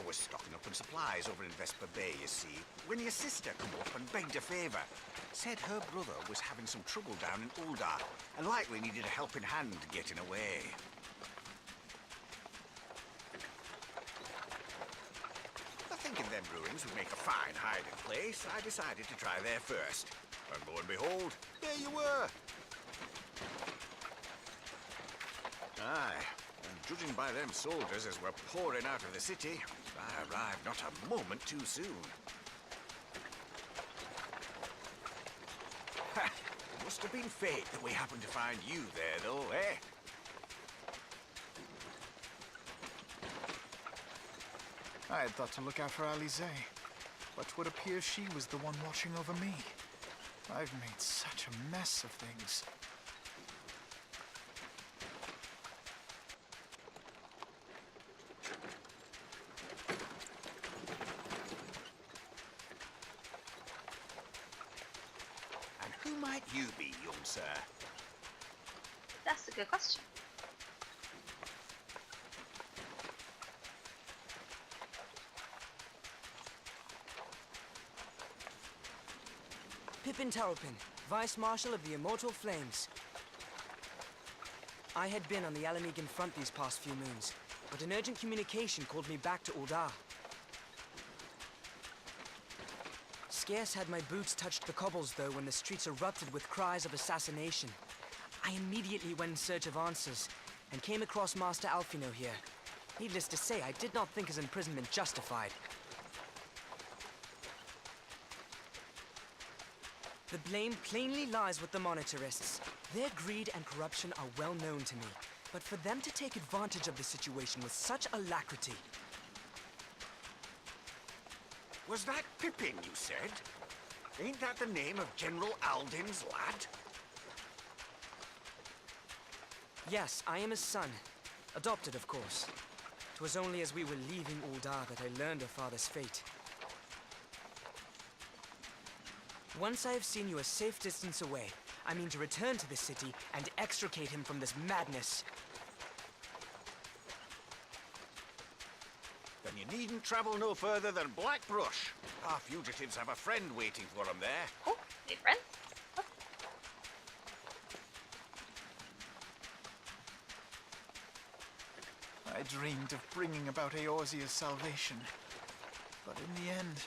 was stocking up on supplies over in Vesper Bay, you see, when your sister come up and begged a favour. Said her brother was having some trouble down in Uldar, and likely needed a helping hand getting away. Thinking them ruins would make a fine hiding place, I decided to try there first. And lo and behold, there you were. Aye, and judging by them soldiers as were pouring out of the city, I arrived not a moment too soon. Ha! Must have been fate that we happened to find you there, though, eh? I had thought to look out for Alize, but would appear she was the one watching over me. I've made such a mess of things. And who might you be, young sir? That's a good question. Pippin Taropin, Vice Marshal of the Immortal Flames. I had been on the Alamegan front these past few moons, but an urgent communication called me back to Uldar. Scarce had my boots touched the cobbles, though, when the streets erupted with cries of assassination. I immediately went in search of answers, and came across Master Alfino here. Needless to say, I did not think his imprisonment justified. The blame plainly lies with the Monetarists. Their greed and corruption are well known to me, but for them to take advantage of the situation with such alacrity... Was that Pippin, you said? Ain't that the name of General Alden's lad? Yes, I am his son. Adopted, of course. 'Twas only as we were leaving Uldar that I learned of father's fate. Once I have seen you a safe distance away, I mean to return to the city and extricate him from this madness. Then you needn't travel no further than Blackbrush. Our fugitives have a friend waiting for them there. Oh, a friend? I dreamed of bringing about Eorzea's salvation, but in the end,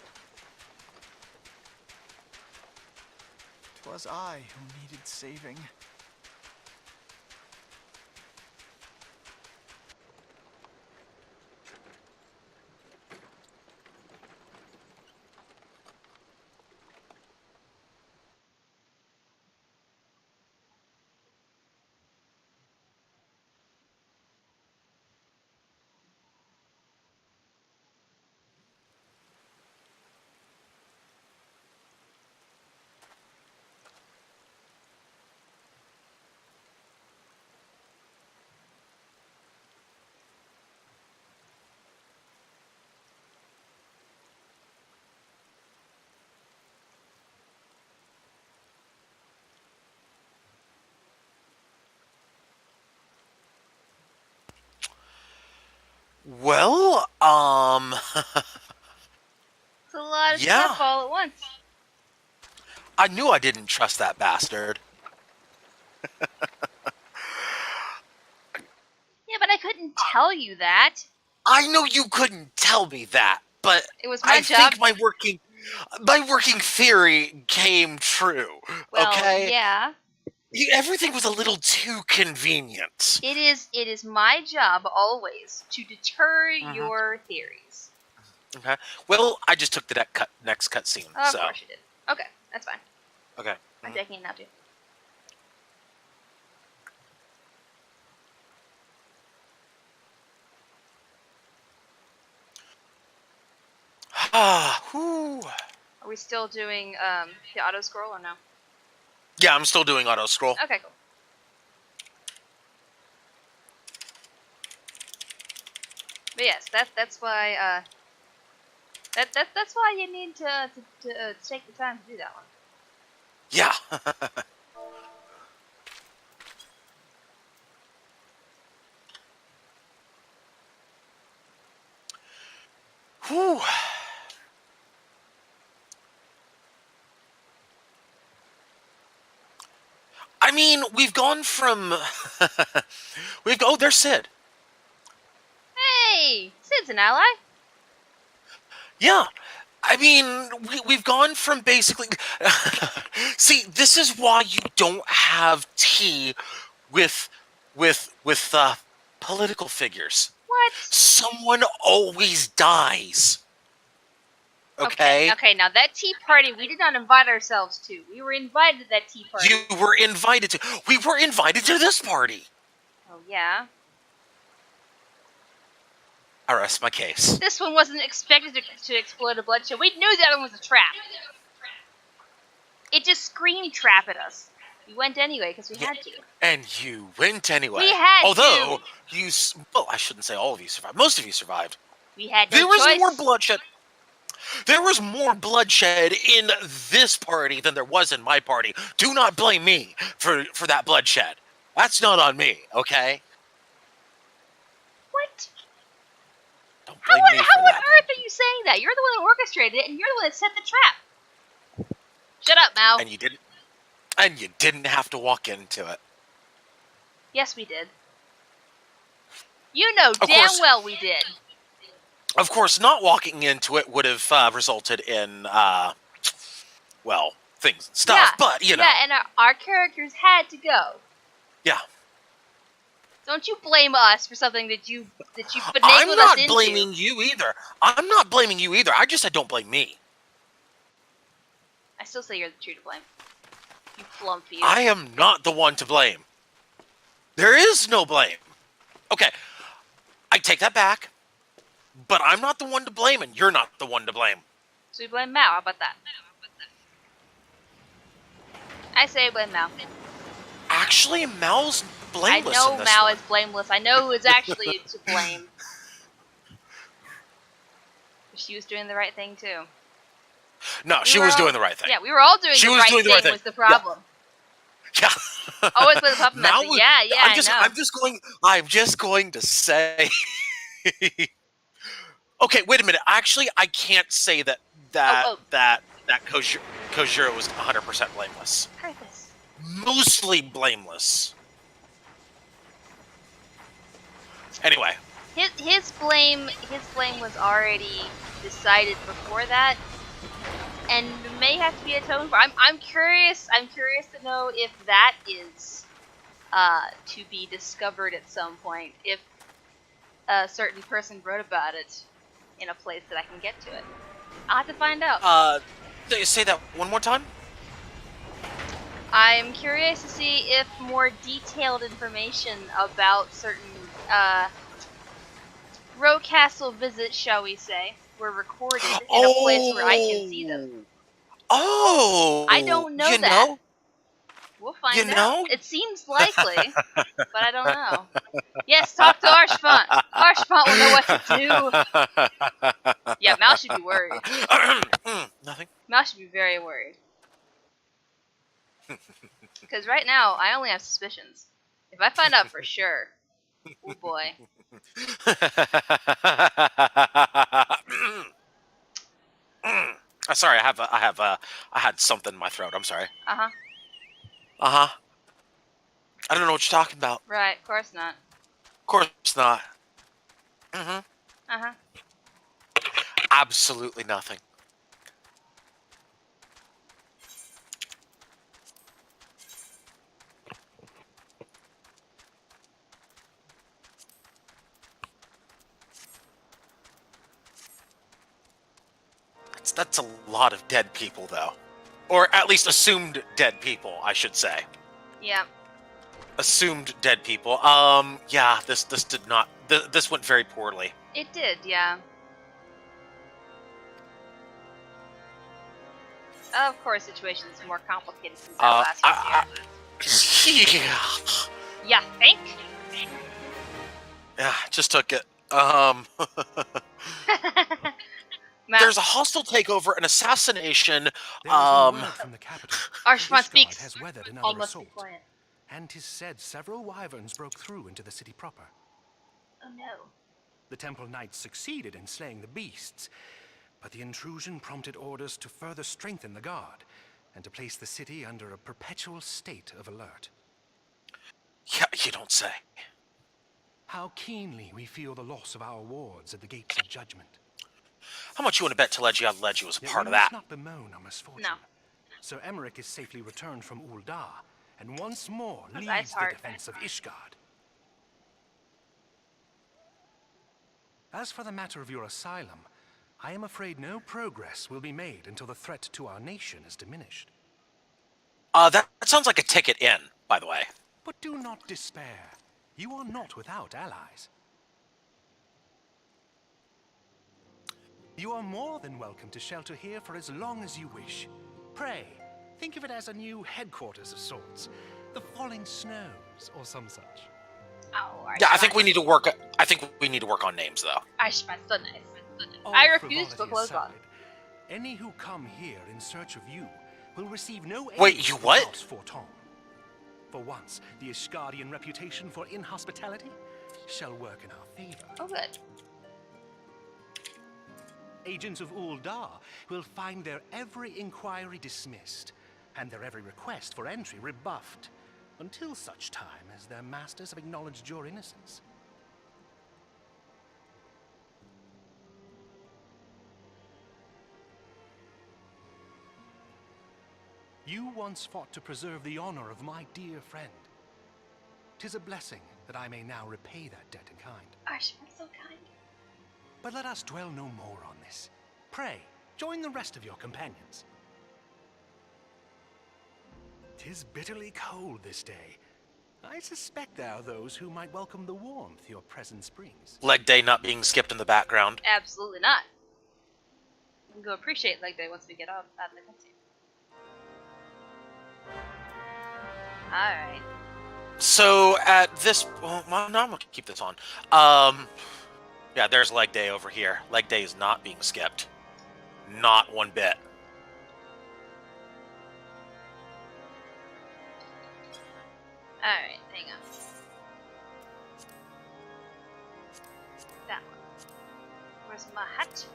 'twas I who needed saving. Well, It's a lot of yeah. stuff all at once. I knew I didn't trust that bastard. Yeah, but I couldn't tell you that. I know you couldn't tell me that, but It was my I job. think my working theory came true. Well, okay? yeah. Everything was a little too convenient. It is my job always to deter your theories. Okay. Well, I just took the next cutscene. Of so. course you did. Okay, that's fine. Okay. I'm taking it now too. Whew. Are we still doing the auto scroll or no? Yeah, I'm still doing auto scroll. Okay, cool. But yes, that's why that's why you need to take the time to do that one. Yeah. Whew. I mean, we've gone from oh, there's Sid. Hey, Sid's an ally. Yeah. I mean, we've gone from basically see, this is why you don't have tea with political figures. What? Someone always dies. Okay. Okay, now that tea party we did not invite ourselves to. We were invited to that tea party. You were invited to. We were invited to this party. Oh, yeah? I rest my case. This one wasn't expected to explode a bloodshed. We knew the other one was a trap. It just screen trapped at us. We went anyway because we had to. And you went anyway. We had Although, you... Well, I shouldn't say all of you survived. Most of you survived. We had no There was choice. more bloodshed. There was more bloodshed in this party than there was in my party. Do not blame me for that bloodshed. That's not on me, okay? What? Don't blame me for how on that. earth are you saying that? You're the one who orchestrated it, and you're the one that set the trap. Shut up, Mao. And you didn't have to walk into it. Yes, we did. You know damn well we did. Of course, not walking into it would have resulted in, well, things and stuff, Yeah, but, you know. Yeah, and our characters had to go. Yeah. Don't you blame us for something that you finagled I'm us not into. blaming you either. I'm not blaming you either. I just said don't blame me. I still say you're the true to blame. You flumpy. I am not the one to blame. There is no blame. Okay, I take that back. But I'm not the one to blame, and you're not the one to blame. So we blame Mao. How about that? I say blame Mao. Actually, Mao's blameless. I know in this Mao one. is blameless. I know who is actually to blame. She was doing the right thing too. No, she was doing the right thing. Yeah, we were all doing the right thing. Was the problem? Yeah. Always with the puppet master. Yeah, I know. I'm just going to say. Okay, wait a minute. Actually, I can't say that Kojiro was 100% blameless. Curtis. Mostly blameless. Cannibal. His blame was already decided before that, and may have to be atoned for. I'm curious to know if that is to be discovered at some point. If a certain person wrote about it in a place that I can get to it. I'll have to find out. Say that one more time? I'm curious to see if more detailed information about certain Row Castle visits, shall we say, were recorded in a place where I can see them. Oh! I don't know that. Know? We'll find out. It seems likely, but I don't know. Yes, talk to Archfont. Archfont will know what to do. Yeah, Mao should be worried. Nothing. Mao should be very worried. Because right now, I only have suspicions. If I find out for sure, oh boy. Sorry, I had something in my throat. I'm sorry. Uh-huh. Uh-huh. I don't know what you're talking about. Right, of course not. Of course not. Mm-hmm. Uh-huh. Absolutely nothing. That's a lot of dead people, though. Or at least assumed dead people, I should say. Yeah. Assumed dead people. Yeah, this did not... This went very poorly. It did, yeah. Of course, situation is more complicated since that last year. Yeah. Yeah, think? Yeah, just took it. There's a hostile takeover, an assassination. From the capital. Archfont speaks. Has weathered another Almost assault, quiet. and 'tis said several wyverns broke through into the city proper. Oh no. The Temple Knights succeeded in slaying the beasts, but the intrusion prompted orders to further strengthen the guard and to place the city under a perpetual state of alert. Yeah, you don't say. How keenly we feel the loss of our wards at the Gates of Judgment. How much you want to bet Telegia was a Yet part we of that? must not bemoan our misfortune. No. Sir Emmerich is safely returned from Uldar, and once more That's leads the hard. defense of Ishgard. As for the matter of your asylum, I am afraid no progress will be made until the threat to our nation is diminished. That sounds like a ticket in, by the way. But do not despair. You are not without allies. You are more than welcome to shelter here for as long as you wish. Pray, think of it as a new headquarters of sorts. The Falling Snows, or some such. Oh, Yeah, I think we need to work. I think we need to work on names, though. So nice. All I refuse to frivolity close aside, on. any who come here in search of you will receive no aid. Wait, you from what? House Forton. For once, the Ishgardian reputation for inhospitality shall work in our favor. Oh, good. Agents of Uldar will find their every inquiry dismissed, and their every request for entry rebuffed, until such time as their masters have acknowledged your innocence. You once fought to preserve the honor of my dear friend. 'Tis a blessing that I may now repay that debt in kind. Ashman's so kind. But let us dwell no more on this. Pray, join the rest of your companions. 'Tis bitterly cold this day. I suspect there are those who might welcome the warmth your presence brings. Leg day not being skipped in the background. Absolutely not. We can go appreciate leg day once we get out of the cutscene. Alright. So at this, well, no, I'm gonna keep this on. Yeah, there's leg day over here. Leg day is not being skipped, not one bit. Alright, hang on. That one. Where's my hat?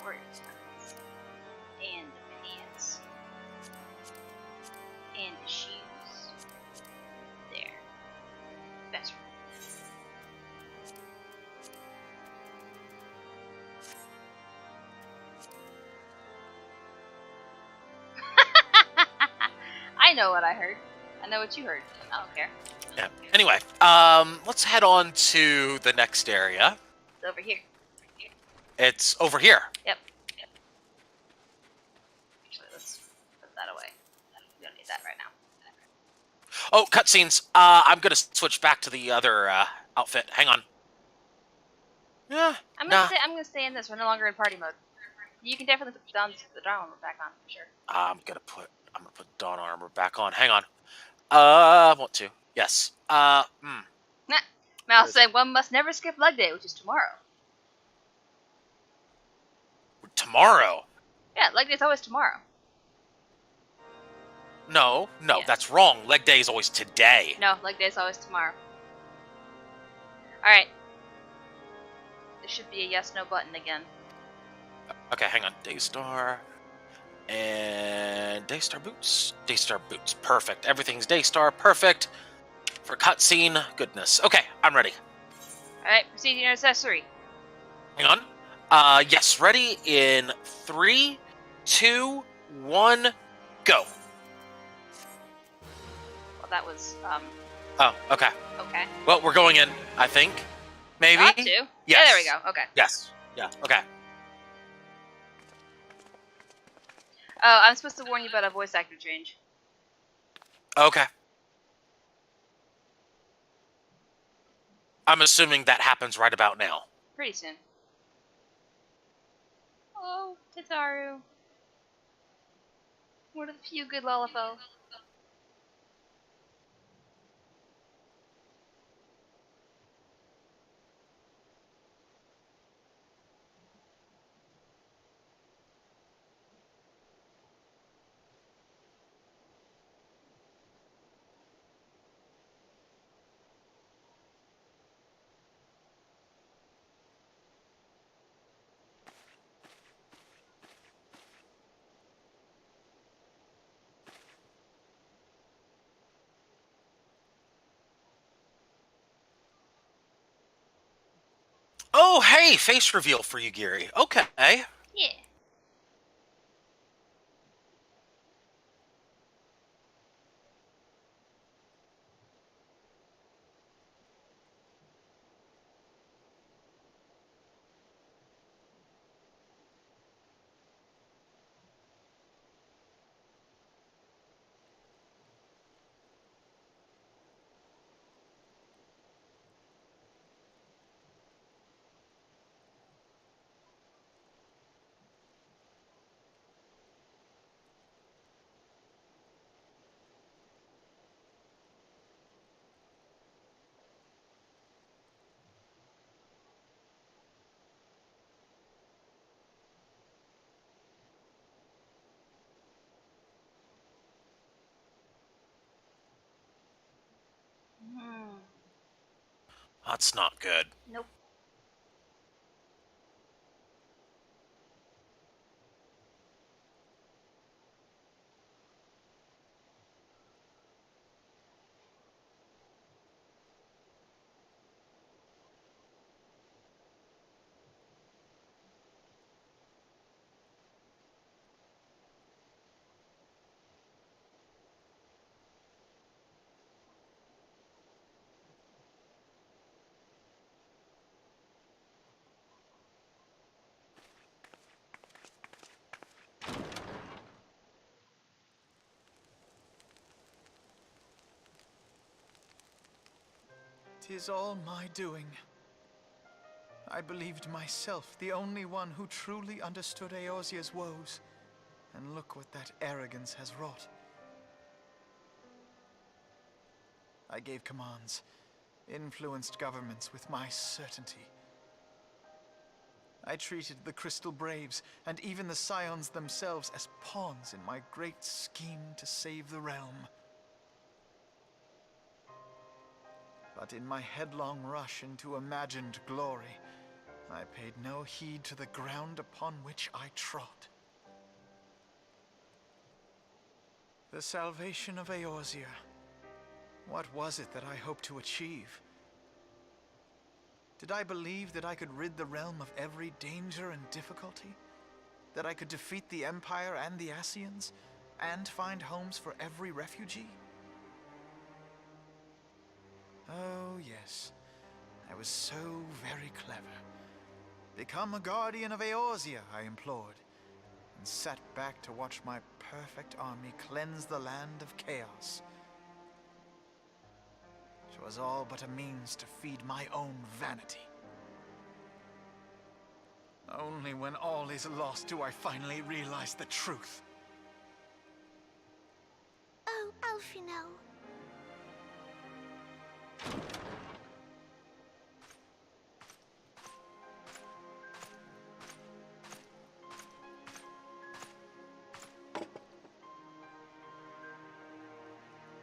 Warrior's pants. And the pants. And the shoes. There. That's right. I know what I heard. I know what you heard. I don't care. Yeah. Anyway, let's head on to the next area. It's over here. It's over here. Yep. Actually, let's put that away. We don't need that right now. Oh, cutscenes. I'm gonna switch back to the other outfit. Hang on. Yeah. I'm gonna stay in this. We're no longer in party mode. You can definitely put the Dawn armor back on for sure. I'm gonna put Dawn armor back on. Hang on. I want to. Yes. Nah. Mal said one must never skip leg day, which is tomorrow. Tomorrow. Yeah, leg day's always tomorrow. No, Yeah. that's wrong. Leg day is always today. No, leg day's always tomorrow. Alright. There should be a yes/no button again. Okay, hang on. Daystar. And Daystar boots. Daystar boots. Perfect. Everything's Daystar. Perfect. For cutscene. Goodness. Okay, I'm ready. Alright, proceed to your accessory. Hang on. Yes, ready in 3, 2, 1, go. Well, that was, Oh, okay. okay. Well, we're going in, I think. Maybe? Got to? Yes. Yeah, there we go. Okay. Yes. Yeah, okay. Oh, I'm supposed to warn you about a voice actor change. Okay. I'm assuming that happens right about now. Pretty soon. Oh, Tataru. One of the few good Lalafels. Oh, hey, face reveal for you, Geary. Okay. Yeah. Hmm. That's not good. Nope. "'Tis all my doing. I believed myself the only one who truly understood Eorzea's woes, and look what that arrogance has wrought. I gave commands, influenced governments with my certainty. I treated the Crystal Braves and even the Scions themselves as pawns in my great scheme to save the realm. But in my headlong rush into imagined glory, I paid no heed to the ground upon which I trod. The salvation of Eorzea. What was it that I hoped to achieve? Did I believe that I could rid the realm of every danger and difficulty? That I could defeat the Empire and the Ascians, and find homes for every refugee? Oh, yes. I was so very clever. Become a guardian of Eorzea, I implored, and sat back to watch my perfect army cleanse the land of chaos. 'Twas all but a means to feed my own vanity. Only when all is lost do I finally realize the truth. Oh, Alphino.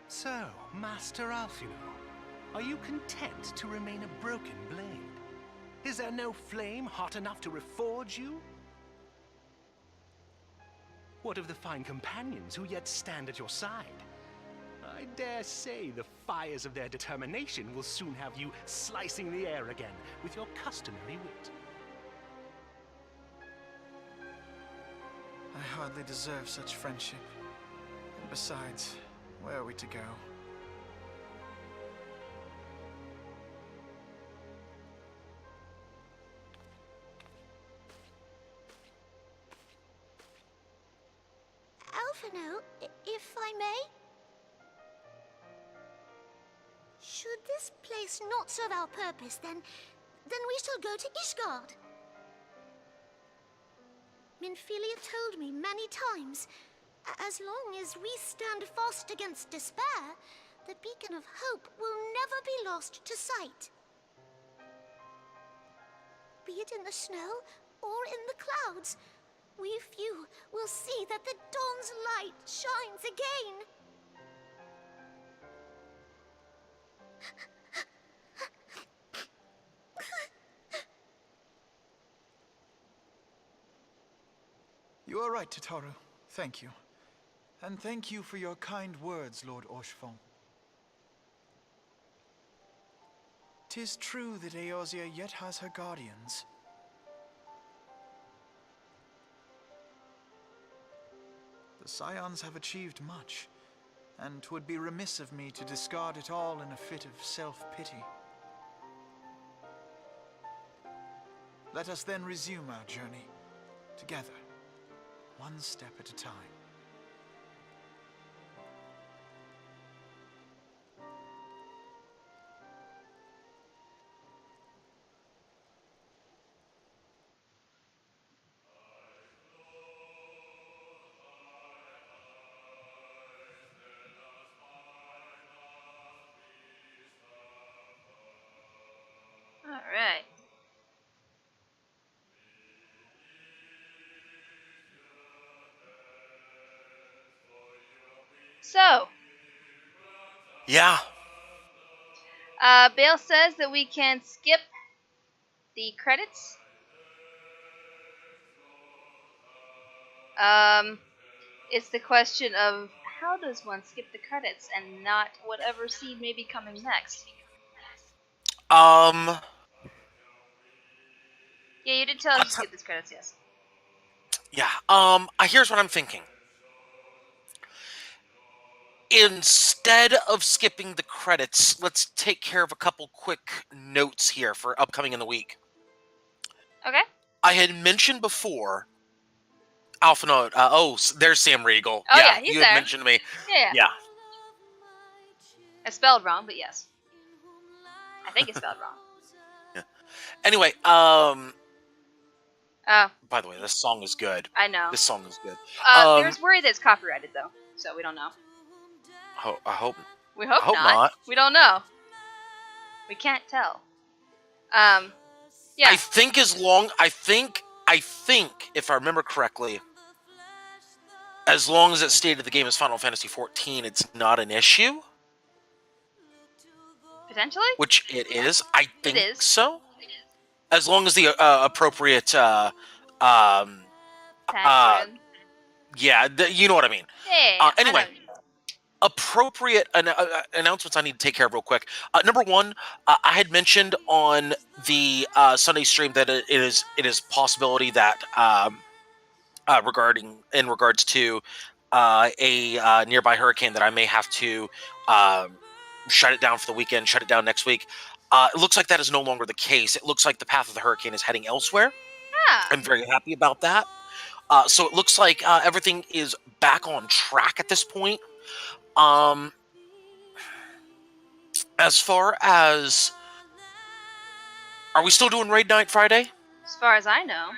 So, Master Alphino, are you content to remain a broken blade? Is there no flame hot enough to reforge you? What of the fine companions who yet stand at your side? I dare say the fires of their determination will soon have you slicing the air again with your customary wit. I hardly deserve such friendship. And besides, where are we to go? Alphino, if I may? Should this place not serve our purpose, then we shall go to Ishgard. Minfilia told me many times, as long as we stand fast against despair, the beacon of hope will never be lost to sight. Be it in the snow or in the clouds, we few will see that the dawn's light shines again. You are right, Tataru. Thank you. And thank you for your kind words, Lord Orchefon. 'Tis true that Eorzea yet has her guardians. The Scions have achieved much, and 'twould be remiss of me to discard it all in a fit of self-pity. Let us then resume our journey, together, one step at a time. Alright. So, Yeah. Bale says that we can skip the credits. It's the question of how does one skip the credits and not whatever scene may be coming next? Yeah, you did tell us to skip these credits, yes. Yeah. Here's what I'm thinking. Instead of skipping the credits, let's take care of a couple quick notes here for upcoming in the week. Okay. I had mentioned before Alpha Note. There's Sam Riegel. Oh yeah, he's you there. had mentioned to me. Yeah. I spelled wrong, but yes. I think it's spelled wrong. Yeah. Anyway, Oh. By the way, this song is good. I know. This song is good. There's worry that it's copyrighted though, so we don't know. I hope. We hope, I hope not. We don't know. We can't tell. Yeah. I think if I remember correctly, as long as it's stated the game is Final Fantasy XIV, it's not an issue. Potentially? Which it is. I think it is. so. As long as the appropriate Tag yeah, you know what I mean. Yeah. Anyway, appropriate announcements I need to take care of real quick. Number one, I had mentioned on the Sunday stream that it is possibility that in regards to a nearby hurricane that I may have to shut it down for the weekend, shut it down next week. It looks like that is no longer the case. It looks like the path of the hurricane is heading elsewhere. Yeah. I'm very happy about that. So it looks like everything is back on track at this point. As far as, are we still doing Raid Night Friday? As far as I know.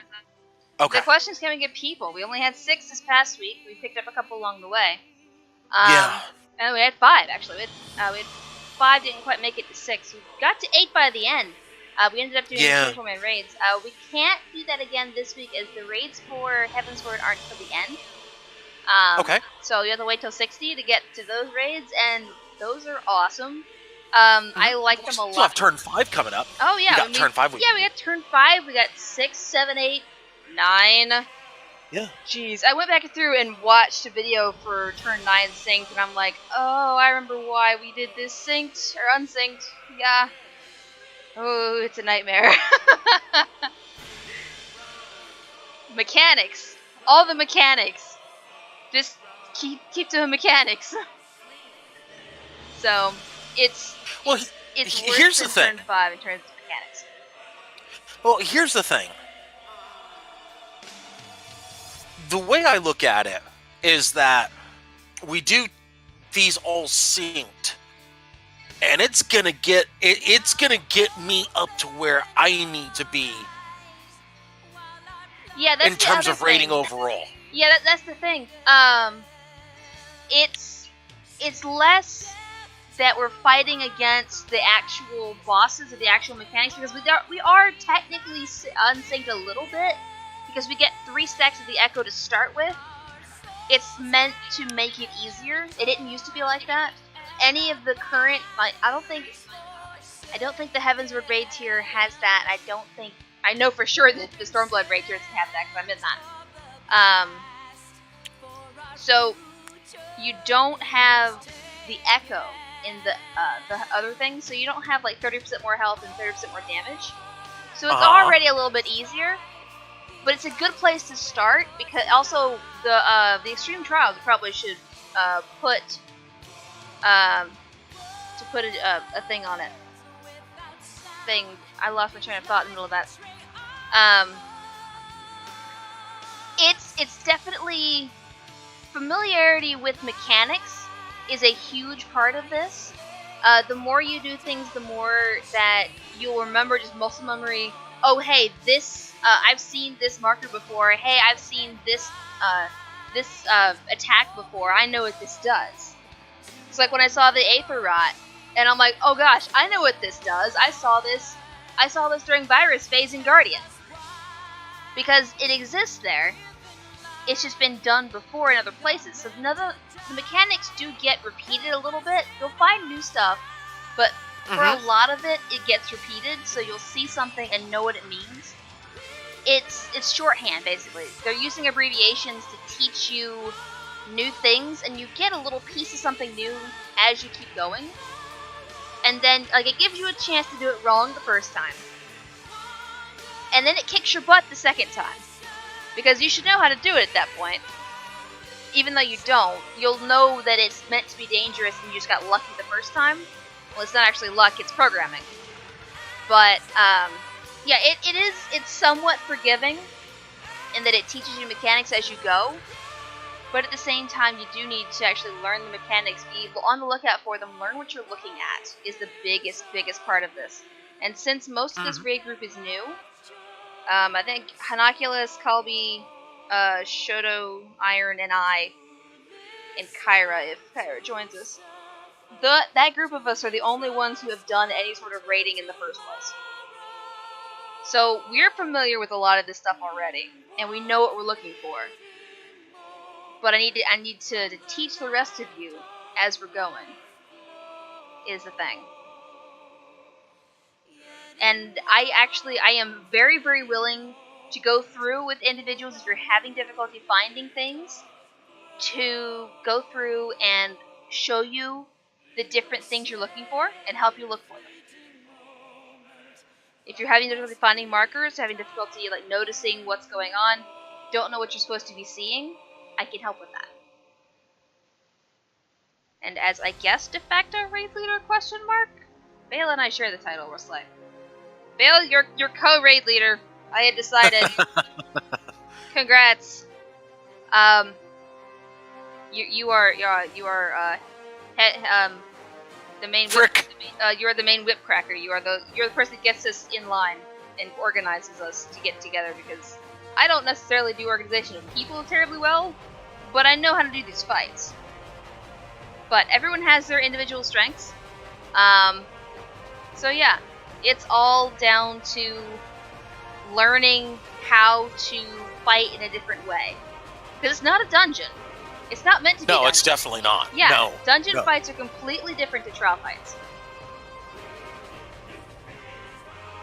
Okay. The question is, can we get people? We only had 6 this past week. We picked up a couple along the way. Yeah. And we had 5 actually. We had 5 didn't quite make it to 6. We got to 8 by the end. We ended up doing 24-man raids. We can't do that again this week as the raids for Heavensward aren't till the end. Okay. So you have to wait till 60 to get to those raids, and those are awesome. I like them a lot. We'll have turn 5 coming up. Oh yeah, we got turn 5. We got turn 5. We got 6, 7, 8, 9. Yeah. Jeez, I went back through and watched a video for turn 9 synced, and I'm like, oh, I remember why we did this synced or unsynced. Yeah. Oh, it's a nightmare. Mechanics. All the mechanics. Just keep doing mechanics. So, it's worse here's than the thing. turn 5 in terms of mechanics. Well, here's the thing. The way I look at it is that we do these all synced, and it's gonna get me up to where I need to be. Yeah, that's in terms the of other rating thing. overall. Yeah, that's the thing. It's less that we're fighting against the actual bosses or the actual mechanics, because we are technically unsynced a little bit, because we get 3 stacks of the Echo to start with. It's meant to make it easier. It didn't used to be like that. Any of the current, I don't think the Heavensward raid tier has that. I know for sure that the Stormblood raid tier doesn't have that, because I'm in that. So you don't have the Echo in the other things, so you don't have like 30% more health and 30% more damage. So it's already a little bit easier, but it's a good place to start because also the extreme trials probably should put a thing on it. I lost my train of thought in the middle of that. It's definitely familiarity with mechanics is a huge part of this. The more you do things, the more that you'll remember just muscle memory. Oh, hey, this I've seen this marker before. Hey, I've seen this attack before. I know what this does. It's like when I saw the Aether Rot, and I'm like, oh gosh, I know what this does. I saw this during Virus Phase in Guardian. Because it exists there. It's just been done before in other places. So the mechanics do get repeated a little bit. You'll find new stuff, but for a lot of it gets repeated, so you'll see something and know what it means. It's shorthand, basically. They're using abbreviations to teach you new things, and you get a little piece of something new as you keep going. And then, like, it gives you a chance to do it wrong the first time. And then it kicks your butt the second time. Because you should know how to do it at that point. Even though you don't, you'll know that it's meant to be dangerous and you just got lucky the first time. Well, it's not actually luck, it's programming. But, yeah, it's somewhat forgiving in that it teaches you mechanics as you go. But at the same time, you do need to actually learn the mechanics, be on the lookout for them, learn what you're looking at, is the biggest part of this. And since most of this raid group is new, I think Hanaculus, Kalbi, Shoto, Iron, and I, and Kyra, if Kyra joins us, that group of us are the only ones who have done any sort of raiding in the first place. So we're familiar with a lot of this stuff already, and we know what we're looking for. But I need to teach the rest of you as we're going, is the thing. And I am very, very willing to go through with individuals if you're having difficulty finding things, to go through and show you the different things you're looking for and help you look for them. If you're having difficulty finding markers, having difficulty like noticing what's going on, don't know what you're supposed to be seeing, I can help with that. And as I guess de facto raid leader ? Vale and I share the title, Rusley. Vale, you're co-raid leader. I had decided. Congrats. You are the main Frick. You are the main whip cracker. You're the person that gets us in line and organizes us to get together, because I don't necessarily do organization of people terribly well, but I know how to do these fights. But everyone has their individual strengths. So yeah, it's all down to learning how to fight in a different way. Because it's not a dungeon. It's not meant to be. No, it's definitely not. Yeah, no. Dungeon fights are completely different to trial fights.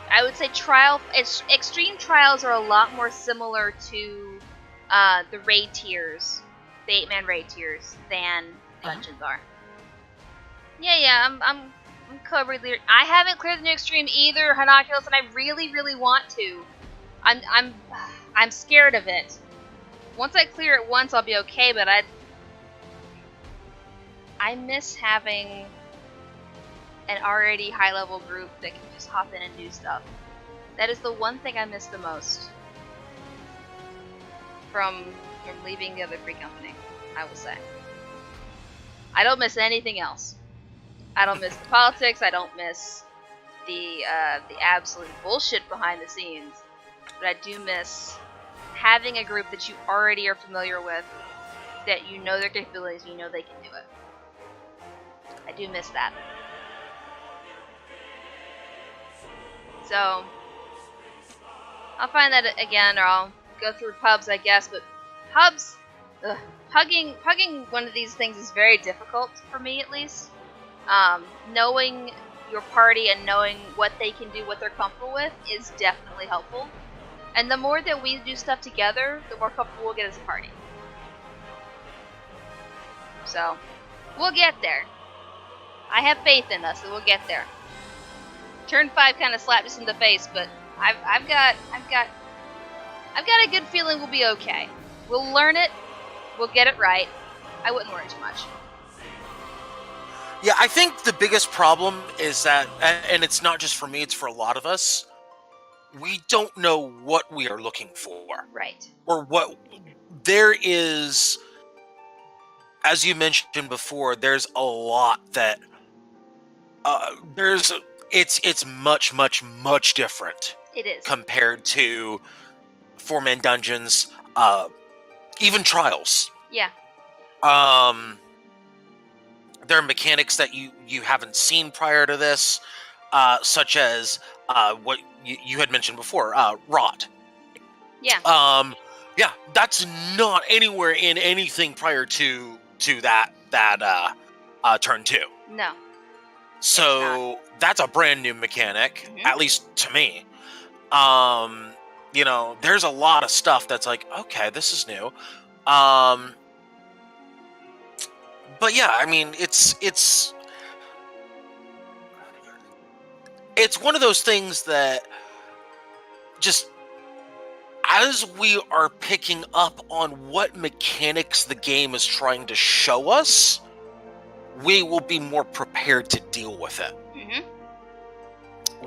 I would say extreme trials are a lot more similar to the raid tiers, the 8-man raid tiers, than dungeons are. Yeah, I'm co-raid leader. I haven't cleared the new extreme either, Hanaculus, and I really, really want to. I'm scared of it. Once I clear it once, I'll be okay, but I miss having an already high-level group that can just hop in and do stuff. That is the one thing I miss the most from leaving the other free company, I will say. I don't miss anything else. I don't miss the politics, I don't miss the absolute bullshit behind the scenes, but I do miss having a group that you already are familiar with, that you know their capabilities, you know they can do it. I do miss that. So, I'll find that again, or I'll go through pubs, I guess, but pubs, hugging one of these things is very difficult, for me at least. Knowing your party and knowing what they can do, what they're comfortable with, is definitely helpful. And the more that we do stuff together, the more comfortable we'll get as a party. So, we'll get there. I have faith in us that we'll get there. Turn 5 kind of slapped us in the face, but I've got a good feeling we'll be okay. We'll learn it. We'll get it right. I wouldn't worry too much. Yeah, I think the biggest problem is that, and it's not just for me, it's for a lot of us, we don't know what we are looking for. Right. Or what there is, as you mentioned before, there's a lot that it's much different. It is. Compared to 4-man dungeons, even trials. Yeah. There are mechanics that you haven't seen prior to this, such as what you had mentioned before, rot. Yeah. Yeah, that's not anywhere in anything prior to that turn 2. No. So that's a brand new mechanic, at least to me. You know, there's a lot of stuff that's like, okay, this is new. But yeah, I mean, it's one of those things that just, as we are picking up on what mechanics the game is trying to show us, we will be more prepared to deal with it.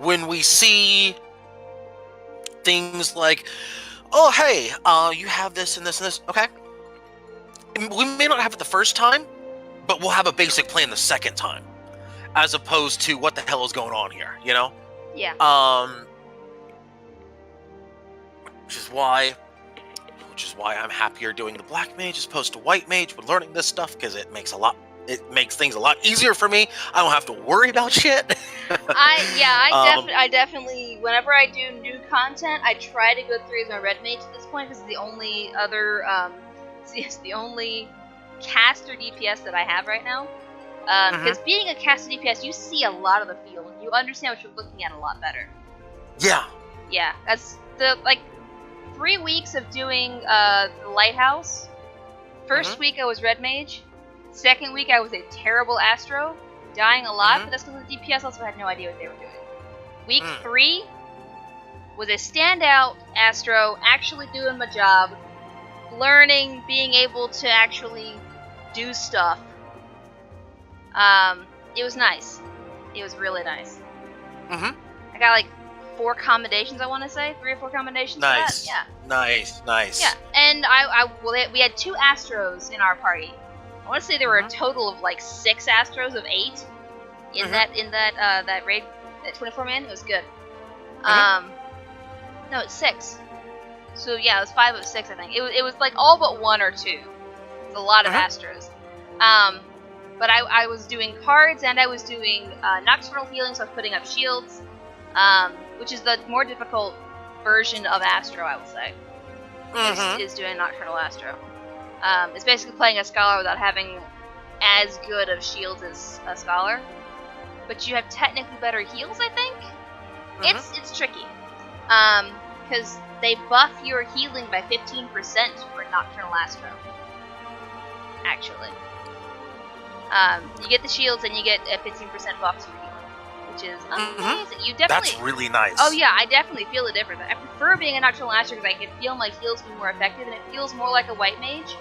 When we see things like, oh, hey, you have this and this and this, okay. We may not have it the first time, but we'll have a basic plan the second time, as opposed to what the hell is going on here, you know? Yeah. Which is why I'm happier doing the black mage as opposed to white mage with learning this stuff, because it makes things a lot easier for me. I don't have to worry about shit. I definitely, whenever I do new content, I try to go through as my red mage at this point, because it's the only other, it's the only caster DPS that I have right now. Because being a caster DPS, you see a lot of the field. You understand what you're looking at a lot better. Yeah. Yeah, that's the 3 weeks of doing the lighthouse. First week I was red mage. Second week I was a terrible astro, dying a lot, but that's because the DPS also had no idea what they were doing. Week 3 was a standout astro, actually doing my job, learning, being able to actually do stuff. It was nice. It was really nice. I got 4 commendations, I want to say. 3 or 4 commendations nice. for that. Yeah. Nice. Yeah, and we had 2 astros in our party. I want to say there were a total of 6 astros of 8 in that raid, that 24-man. It was good. No, it's 6. So yeah, it was 5 of 6, I think. It was all but 1 or 2. It was a lot of astros. But I was doing cards and I was doing nocturnal healing, so I was putting up shields, which is the more difficult version of Astro, I would say. Is doing nocturnal Astro. It's basically playing a scholar without having as good of shields as a scholar, but you have technically better heals, I think. It's tricky, because they buff your healing by 15% for nocturnal Astro. Actually. You get the shields and you get a 15% buff to your healing, which is amazing. You definitely. That's really nice. Oh yeah, I definitely feel the difference. I prefer being a nocturnal astro because I can feel my heals be more effective, and it feels more like a white mage.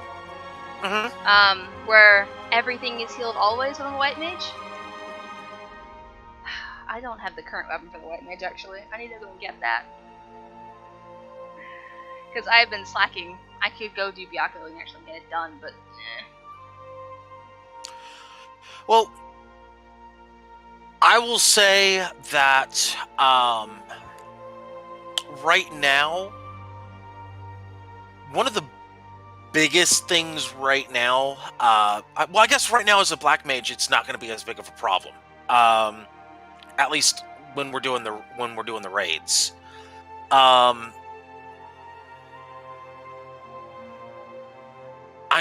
Where everything is healed always when I'm a white mage. I don't have the current weapon for the white mage, actually. I need to go and get that. Because I've been slacking. I could go do Byakuo and actually get it done, but Well, I will say that right now, one of the biggest things right now, I guess right now as a black mage, it's not going to be as big of a problem. At least when we're doing the raids. I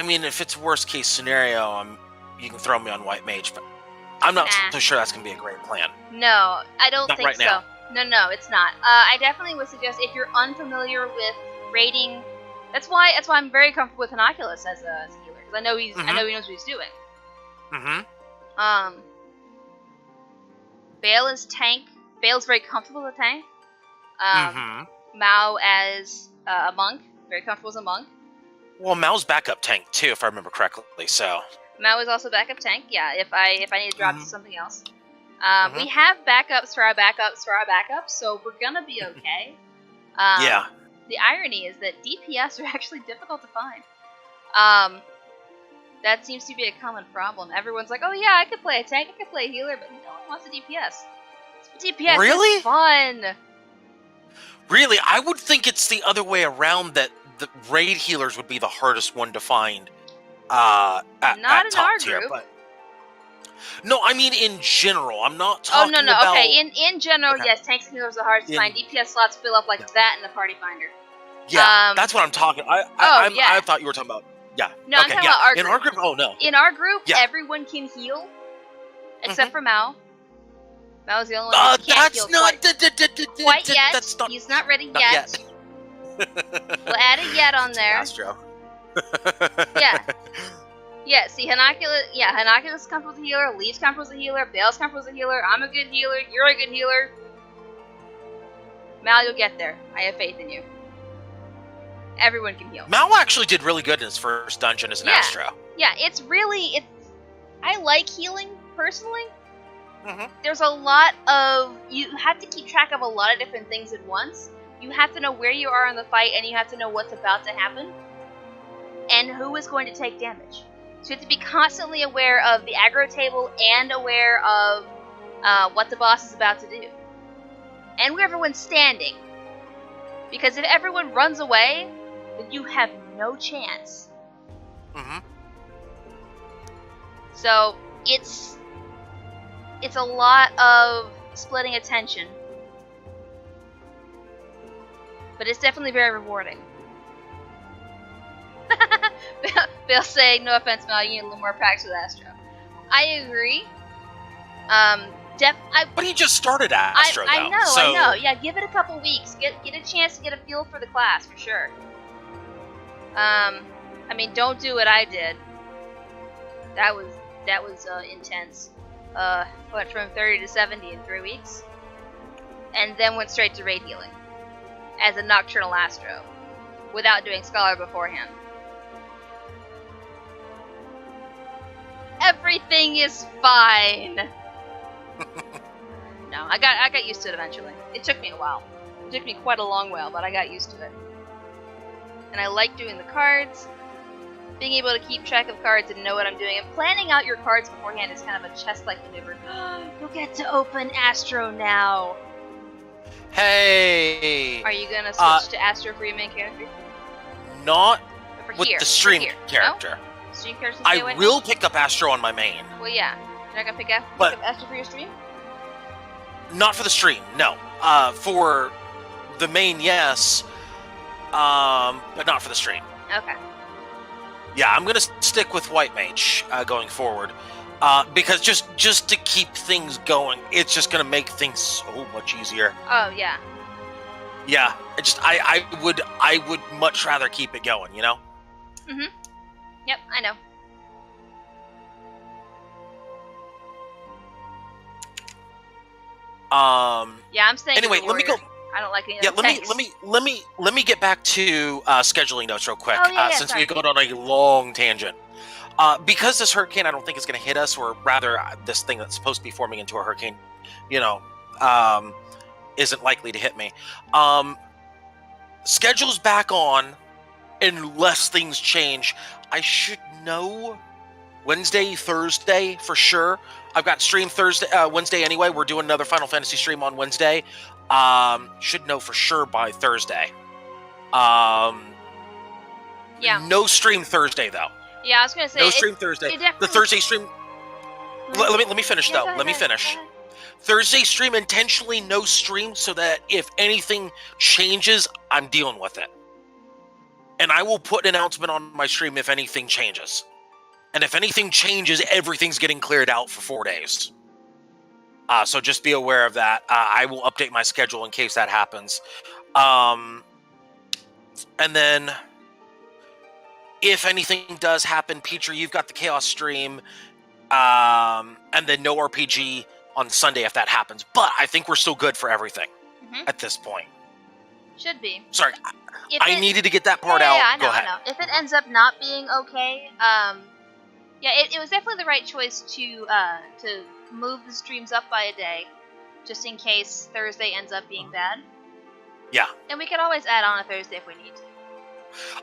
mean, if it's worst case scenario, you can throw me on white mage, but I'm not so sure that's going to be a great plan. no, I don't Not think right so. now. No, it's not. I definitely would suggest if you're unfamiliar with raiding. That's why I'm very comfortable with Honoculus as a healer, because I know he knows what he's doing. Bale is tank. Bale's very comfortable as a tank. Mm-hmm. Mao as a monk, very comfortable as a monk. Well, Mao's backup tank too, if I remember correctly. So Mao is also backup tank. Yeah, if I need to drop to something else. Mhm. We have backups for our backups for our backups, so we're gonna be okay. yeah. The irony is that DPS are actually difficult to find. That seems to be a common problem. Everyone's like, oh yeah, I could play a tank, I could play a healer, but no one wants a DPS. DPS Really? is fun. Really, I would think it's the other way around, that the raid healers would be the hardest one to find at Not in top our tier. group. But no, I mean in general. I'm not Oh talking no, about. okay. In general, Okay. yes, tanks and healers are hard to In- find. DPS slots fill up like that in the party finder. Yeah, that's what I'm talking. I thought you were talking about. Yeah. No, I'm okay. talking Yeah. about our In group. our group. Oh no. In our group, Yeah. everyone can heal, except for Mao. Mao's the only one who can't That's heal not. quite yet. That's not. He's not ready Not yet. We'll add a yet on there. Astro. Yeah. Yeah, see, Hanaculus is comfortable as a healer, Leaf's comfortable as a healer, Bale's comfortable as a healer, I'm a good healer, you're a good healer. Mal, you'll get there. I have faith in you. Everyone can heal. Mao actually did really good in his first dungeon as an Astro. Yeah, I like healing, personally. There's a lot of... You have to keep track of a lot of different things at once. You have to know where you are in the fight, and you have to know what's about to happen, and who is going to take damage. So you have to be constantly aware of the aggro table and aware of what the boss is about to do. And where everyone's standing. Because if everyone runs away, then you have no chance. So it's a lot of splitting attention. But it's definitely very rewarding. Bill saying, no offense, Mal, you need a little more practice with Astro. I agree. But he just started Astro, I though. So... I know. Yeah, give it a couple weeks. Get a chance to get a feel for the class, for sure. I mean, don't do what I did. That was intense. Went from 30 to 70 in 3 weeks. And then went straight to raid healing. As a Nocturnal Astro. Without doing Scholar beforehand. Everything is fine. No, I got used to it eventually. It took me a while. It took me quite a long while, but I got used to it. And I like doing the cards. Being able to keep track of cards and know what I'm doing. And planning out your cards beforehand is kind of a chess-like maneuver. You'll get to open Astro now. Hey! Are you gonna switch to Astro for your main character? Not with here, the stream for here. character. No? Stream character I will pick up Astro on my main. Well, yeah. You're not gonna pick up Astro for your stream? Not for the stream, no. For the main, yes. But not for the stream. Okay. Yeah, I'm gonna stick with White Mage going forward. Because just to keep things going, it's just gonna make things so much easier. Oh yeah. Yeah, I would much rather keep it going, you know? Mhm. Yep, I know. Yeah, I'm saying. Anyway, let me go. I don't like any Yeah, of the tanks. let me get back to scheduling notes real quick. Oh, yeah, Since sorry. we've gone on a long tangent. Because this hurricane, I don't think is going to hit us, or rather, this thing that's supposed to be forming into a hurricane, isn't likely to hit me. Schedule's back on, unless things change. I should know Wednesday, Thursday for sure. I've got stream Wednesday anyway. We're doing another Final Fantasy stream on Wednesday. Should know for sure by Thursday. Yeah. No stream Thursday though. Yeah, I was gonna say no stream Thursday. The Thursday stream. Let me finish though. Let me finish. Thursday stream intentionally no stream so that if anything changes, I'm dealing with it. And I will put an announcement on my stream if anything changes. And if anything changes, everything's getting cleared out for 4 days. So just be aware of that. I will update my schedule in case that happens. And then, if anything does happen, Peter, you've got the Chaos stream, and then no RPG on Sunday if that happens. But I think we're still good for everything Mhm. at this point. Should be. Sorry, If I it- needed to get that part yeah, out. Yeah, I know, Go ahead. I know. If it ends up not being okay, yeah, it was definitely the right choice to move the streams up by a day, just in case Thursday ends up being bad. Yeah. And we can always add on a Thursday if we need to.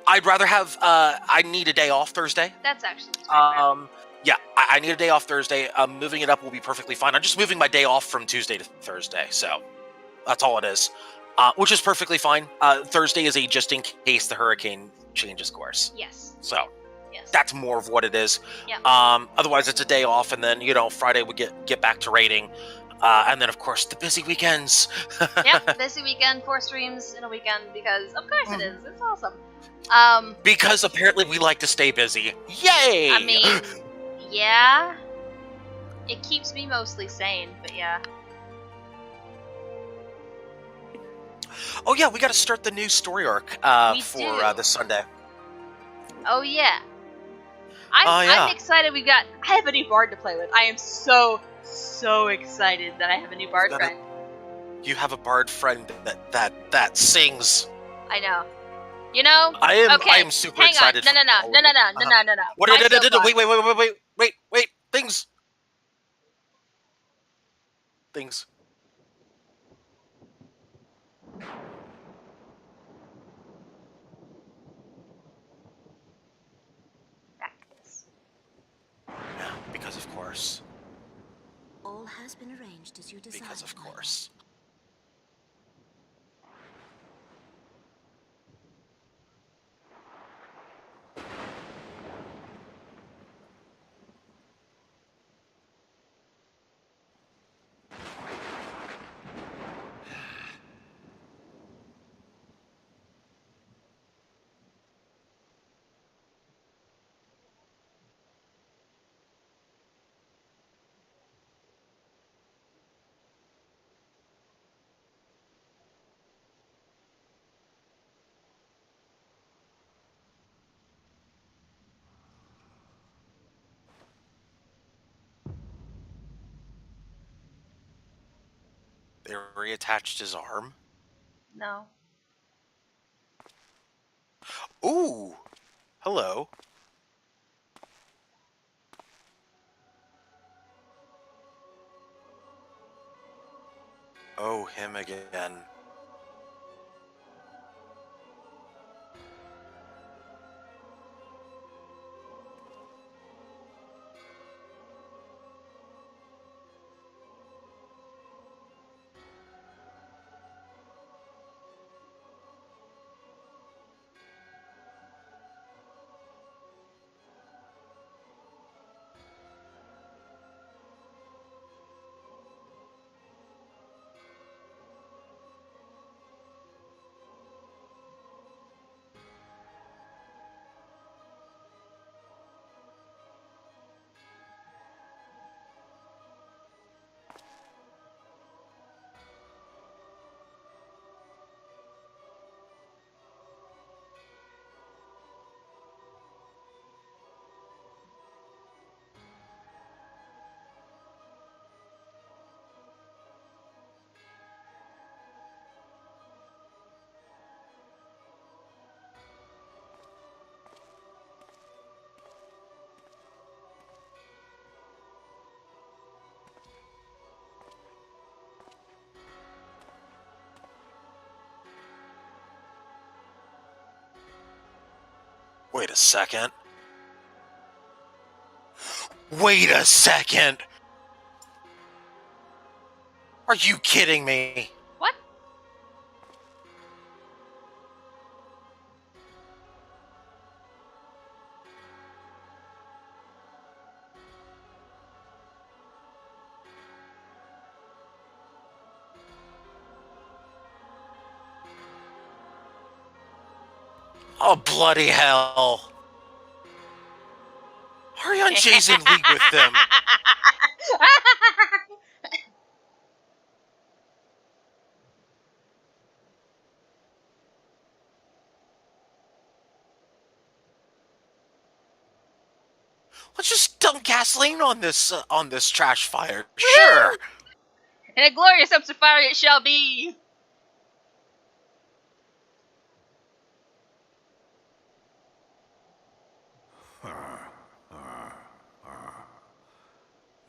I'd rather have. I need a day off Thursday. That's actually smart. Yeah, I need a day off Thursday. Moving it up will be perfectly fine. I'm just moving my day off from Tuesday to Thursday, so that's all it is. Which is perfectly fine. Thursday is a just in case the hurricane changes course. Yes. So Yes. that's more of what it is. Yeah. Otherwise, it's a day off, and then Friday we get back to raiding, and then of course the busy weekends. Yeah, busy weekend, 4 streams in a weekend because of course it is. It's awesome. Because apparently we like to stay busy. Yay! I mean, yeah. It keeps me mostly sane, but yeah. Oh yeah, we got to start the new story arc We for do. this Sunday. Oh yeah. Yeah. I'm excited. I have a new bard to play with. I am so excited that I have a new bard friend. You have a bard friend that sings. I know. You know? I am. Okay, I am super hang excited. on. No. What? My Wait. soapbox. Wait. Things. Back to this. Yeah, because of course. All has been arranged as you desired. Because of course. They reattached his arm. No. Ooh. Hello. Oh, him again. Wait a second. Wait a second. Are you kidding me? What? Oh, bloody hell. Hurry on, Jason, league with them. Let's just dump gasoline on this trash fire. Sure. And a glorious safari it shall be!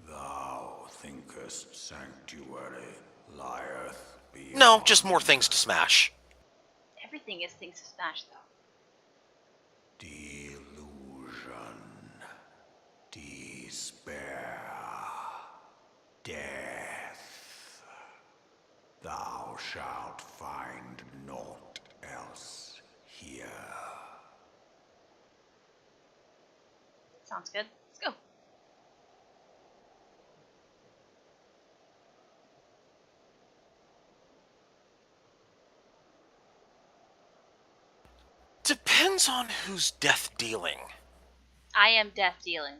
Thou thinkest sanctuary lieth beyond. No, just more things to smash. Everything is things to smash, though. Delusion. Despair. Death. Thou shalt find naught else here. Sounds good. Let's go. Depends on who's death dealing. I am death dealing.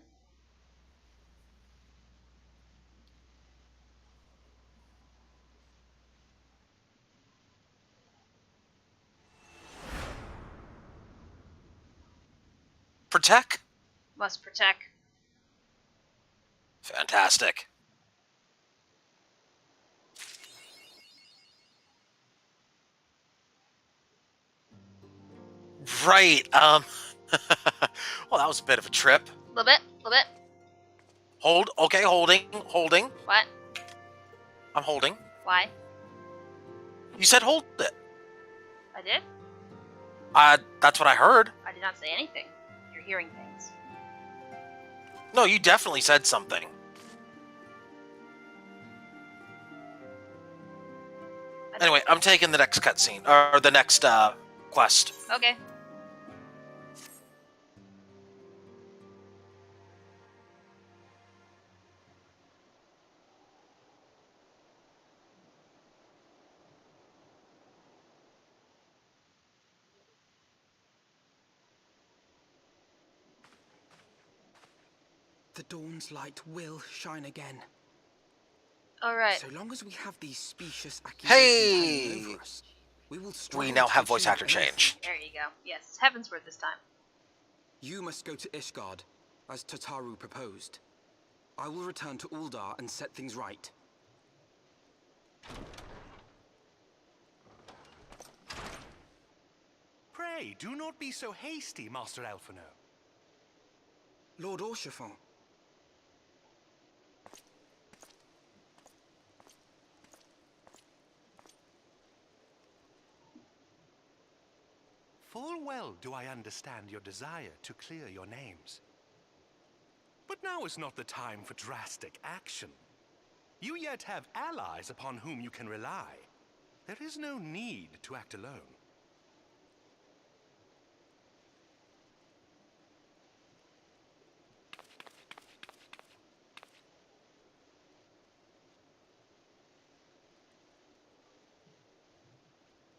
Protect? Must protect. Fantastic. Right, well, that was a bit of a trip. A little bit. Hold, okay, holding. What? I'm holding. Why? You said hold it. I did? That's what I heard. I did not say anything. You're hearing things. No, you definitely said something. Anyway, I'm taking the next cutscene, or the next, quest. Okay. The dawn's light will shine again. Alright. So long as we have these specious accusations hanging over us, we will struggle We now to have voice achieve actor anything. change. There you go. Yes, Heavensward this time. You must go to Ishgard, as Tataru proposed. I will return to Uldar and set things right. Pray, do not be so hasty, Master Alphino. Lord Orchiffon. Full well do I understand your desire to clear your names. But now is not the time for drastic action. You yet have allies upon whom you can rely. There is no need to act alone.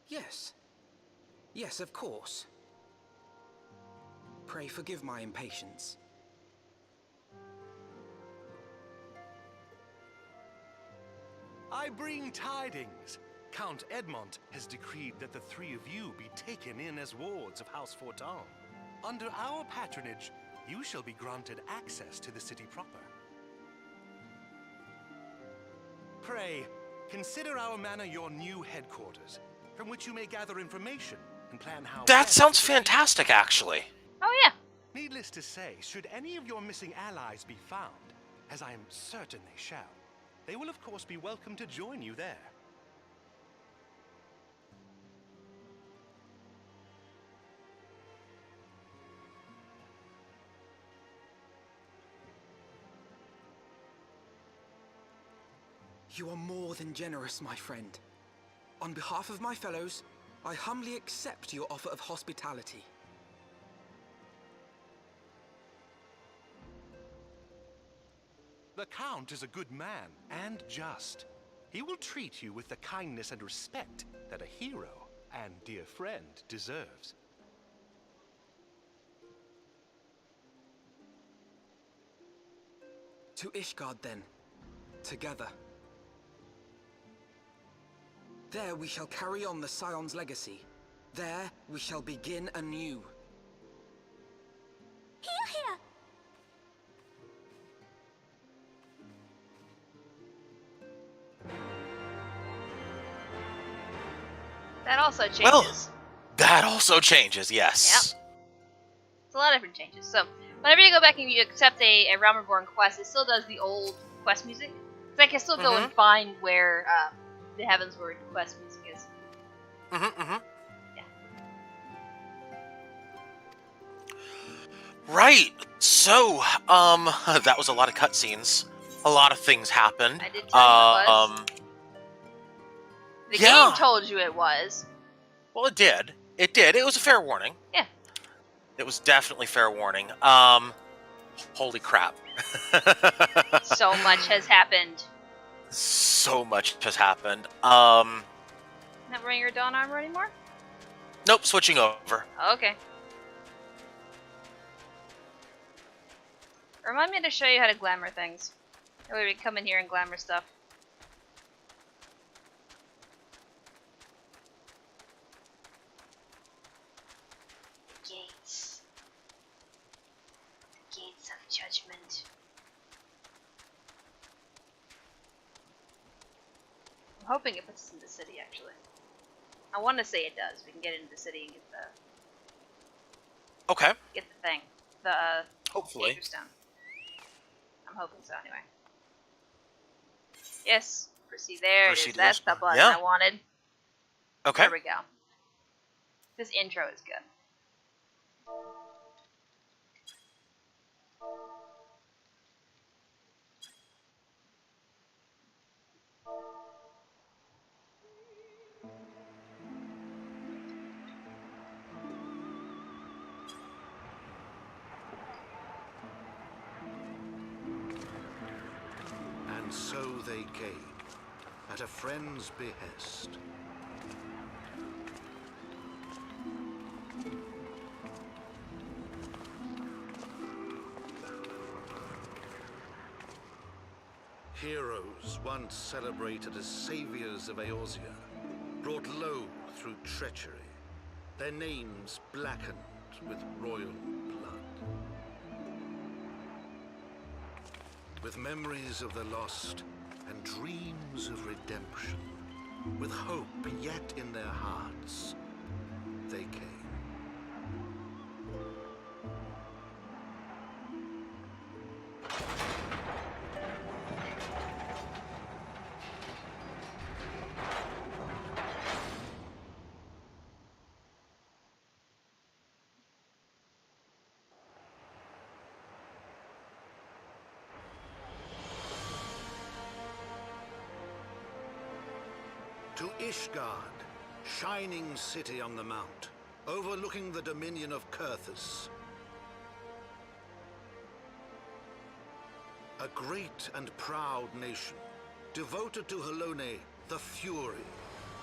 Yes. Yes, of course. Pray forgive my impatience. I bring tidings. Count Edmont has decreed that the three of you be taken in as wards of House Fortan. Under our patronage, you shall be granted access to the city proper. Pray, consider our manor your new headquarters, from which you may gather information and plan how... That sounds fantastic, actually. Oh, yeah. Needless to say, should any of your missing allies be found, as I am certain they shall, they will of course be welcome to join you there. You are more than generous, my friend. On behalf of my fellows, I humbly accept your offer of hospitality. The Count is a good man and just. He will treat you with the kindness and respect that a hero and dear friend deserves. To Ishgard, then. Together. There we shall carry on the Scion's legacy. There we shall begin anew. Here! That also changes. Well, that also changes, yes. Yep. It's a lot of different changes. So, whenever you go back and you accept a Realm Reborn quest, it still does the old quest music. So I can still go and find where the Heavensward quest music is. Yeah. Right. So, that was a lot of cutscenes. A lot of things happened. I did tell you it was. The game told you it was. Well, it did. It did. It was a fair warning. Yeah. It was definitely fair warning. Holy crap. So much has happened. So much has happened. Not wearing your Dawn armor anymore? Nope, switching over. Okay. Remind me to show you how to glamour things. That way we come in here and glamour stuff. Gates. The gates of judgment. I'm hoping it puts us in the city, actually. I want to say it does. We can get into the city and get the... Okay. Get the thing. The... Hopefully. Stone. I'm hoping so, anyway. Yes. Proceed there. It is. That's the button I wanted. Okay. There we go. This intro is good. And so they came, at a friend's behest. Heroes once celebrated as saviors of Eorzea, brought low through treachery, their names blackened with royal blood. With memories of the lost and dreams of redemption, with hope yet in their hearts, they came. To Ishgard, shining city on the mount, overlooking the dominion of Kurthus. A great and proud nation, devoted to Halone, the Fury,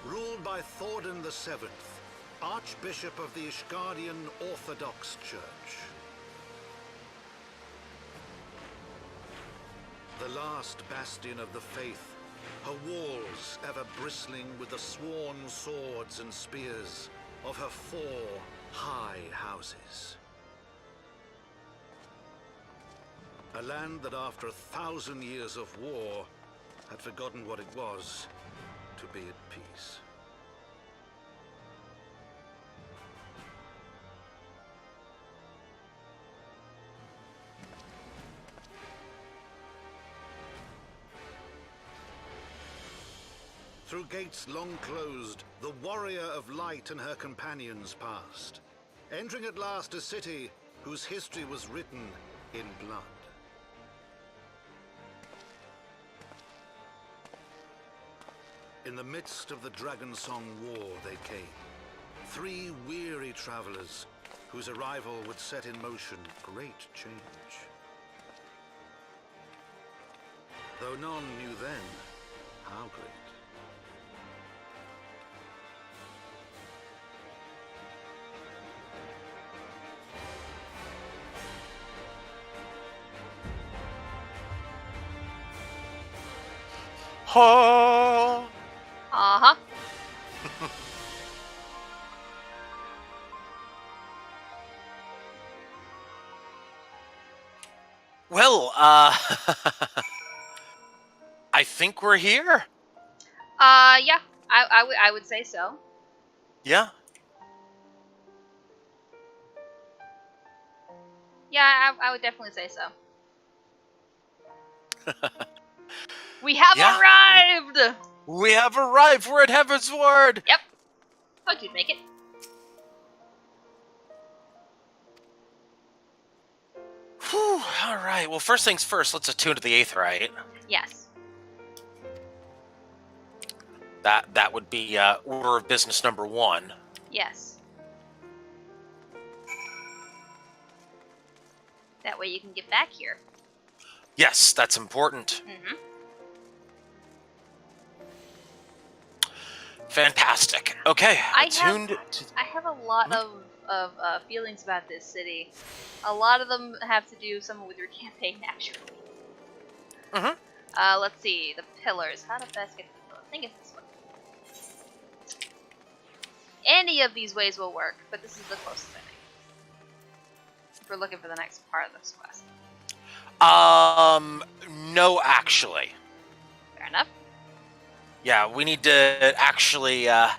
ruled by Thordan VII, Archbishop of the Ishgardian Orthodox Church. The last bastion of the faith, her walls ever bristling with the sworn swords and spears of her 4 high houses. A land that after 1,000 years of war had forgotten what it was to be at peace. Through gates long closed, the warrior of light and her companions passed, entering at last a city whose history was written in blood. In the midst of the Dragonsong War they came, 3 weary travelers whose arrival would set in motion great change. Though none knew then how great. Oh. Uh-huh. Well, I think we're here. Yeah. I would say so. Yeah. Yeah, I would definitely say so. We have Yeah. arrived! We have arrived. We're at Heavensward. Yep. Thought you'd make it. Whew. All right. Well, first things first. Let's attune to the Aetheryte. Yes. That would be order of business number 1. Yes. That way you can get back here. Yes, that's important. Mm-hmm. Fantastic. Okay, attuned to... I have a lot of feelings about this city. A lot of them have to do some with your campaign, actually. Mm-hmm. Let's see. The pillars. How to best get to the pillars? I think it's this one. Any of these ways will work, but this is the closest, I think. If we're looking for the next part of this quest. No, actually. Fair enough. Yeah, we need to actually, go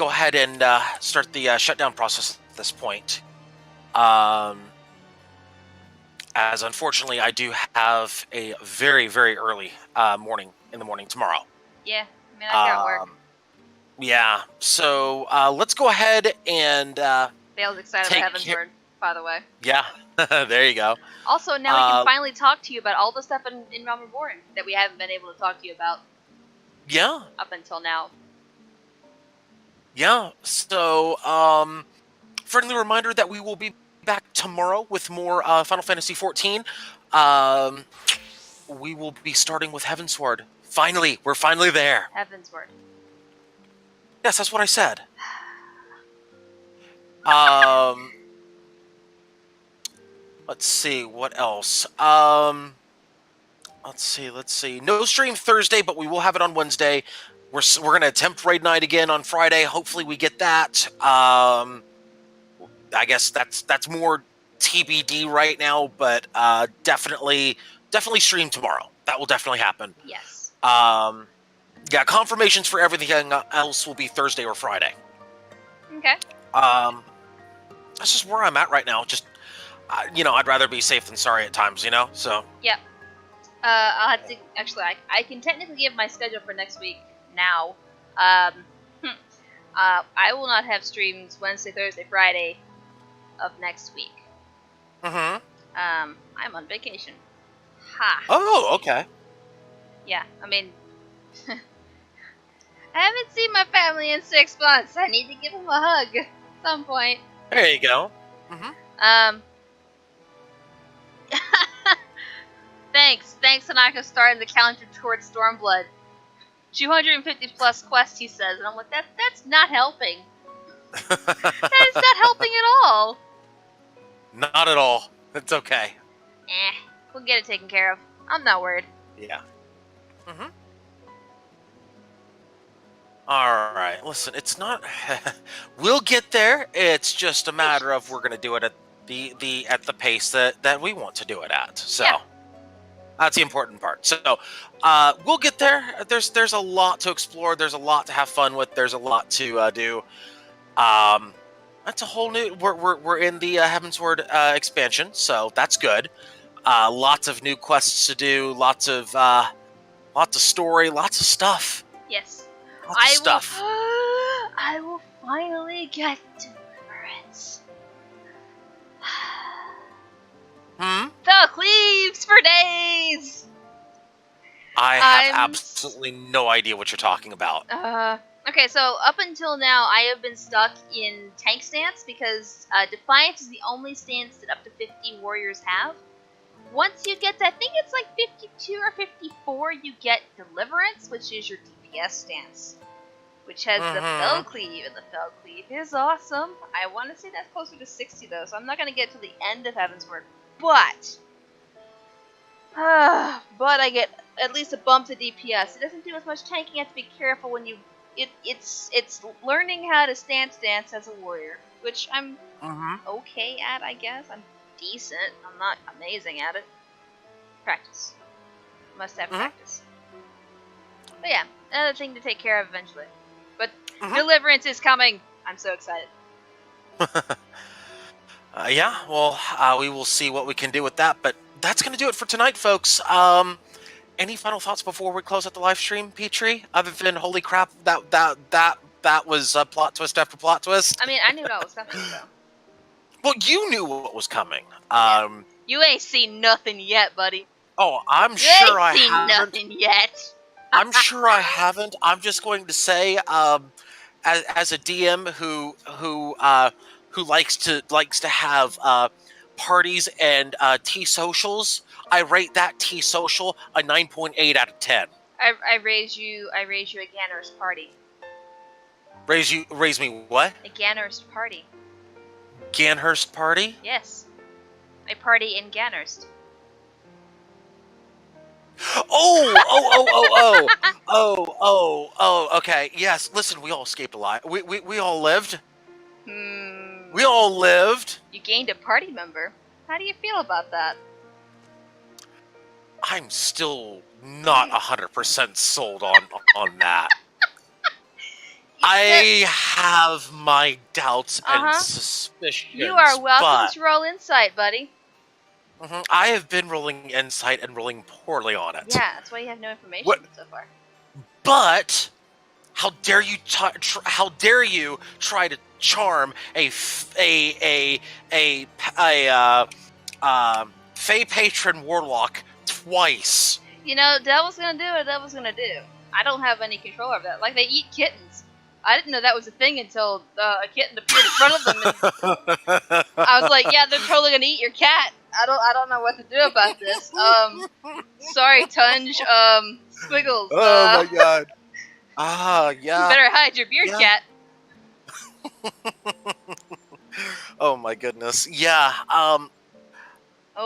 ahead and start the shutdown process at this point. As unfortunately, I do have a very, very early morning tomorrow. Yeah, I mean, I got work. Yeah, so let's go ahead and Bale's excited about Heavensward, by the way. Yeah, there you go. Also, now we can finally talk to you about all the stuff in Realm Reborn that we haven't been able to talk to you about. Yeah. Up until now. Yeah, so, friendly reminder that we will be back tomorrow with more Final Fantasy XIV. We will be starting with Heavensward. Finally, we're finally there. Heavensward. Yes, that's what I said. Let's see, what else? Let's see. No stream Thursday, but we will have it on Wednesday. We're going to attempt Raid Night again on Friday. Hopefully we get that. I guess that's more TBD right now, but definitely stream tomorrow. That will definitely happen. Yes. Yeah, confirmations for everything else will be Thursday or Friday. Okay. That's just where I'm at right now. Just, I'd rather be safe than sorry at times, so. Yep. I'll have to, actually, I can technically give my schedule for next week now. I will not have streams Wednesday, Thursday, Friday of next week. Mm-hmm. I'm on vacation. Ha. Oh, okay. Yeah, I mean, I haven't seen my family in 6 months. I need to give them a hug at some point. There you go. Mm-hmm. Thanks, Tanaka, starting the counter towards Stormblood. 250 plus quests, he says, and I'm like, that's not helping. That is not helping at all. Not at all. It's okay. We'll get it taken care of. I'm not worried. Yeah. Mm-hmm. All right. Listen, it's not. We'll get there. It's just a matter of we're going to do it at the pace that we want to do it at. So. Yeah. That's the important part. So, we'll get there. There's a lot to explore. There's a lot to have fun with. There's a lot to do. That's a whole new. We're in the Heavensward expansion, so that's good. Lots of new quests to do. Lots of story. Lots of stuff. Yes. Lots of stuff. I will finally get deliverance. The cleaves for days! I have absolutely no idea what you're talking about. Okay, so up until now, I have been stuck in tank stance because Defiance is the only stance that up to 50 warriors have. Once you get to, I think it's like 52 or 54, you get Deliverance, which is your DPS stance. Which has the Fell Cleave, and the Fell Cleave is awesome. I want to say that's closer to 60 though, so I'm not going to get to the end of Heavensward. But I get at least a bump to DPS. It doesn't do as much tanking. You have to be careful when you. It's learning how to stance as a warrior, which I'm okay at, I guess. I'm decent. I'm not amazing at it. Practice. Must have practice. But yeah, another thing to take care of eventually. But deliverance is coming. I'm so excited. Yeah, well, we will see what we can do with that, but that's going to do it for tonight, folks. Any final thoughts before we close out the live stream, Petrie? Other than holy crap, that was plot twist after plot twist. I mean, I knew what was coming, so. Well, you knew what was coming. You ain't seen nothing yet, buddy. Oh, I'm You sure I ain't seen haven't. nothing yet. I'm sure I haven't. I'm just going to say, as a DM who likes to have parties and tea socials, I rate that tea social a 9.8 out of 10. I raise you a Ganner's party. Raise me what? A Ganner's party. Ganhurst party? Yes. A party in Gannerst. Oh, okay. Yes, listen, we all escaped alive. We all lived. We all lived. You gained a party member. How do you feel about that? I'm still not 100% sold on that. I have my doubts and suspicions. You are welcome to roll insight, buddy. I have been rolling insight and rolling poorly on it. Yeah, that's why you have no information so far. But how dare you? How dare you try to charm a Fey patron warlock twice? You know, devil's gonna do what devil's gonna do. I don't have any control over that. Like, they eat kittens. I didn't know that was a thing until a kitten appeared in front of them. And I was like, yeah, they're totally gonna eat your cat. I don't know what to do about this. Sorry, Tunge. Squiggles. Oh my god. Yeah. You better hide your beard, cat. Oh my goodness. Yeah. Oh,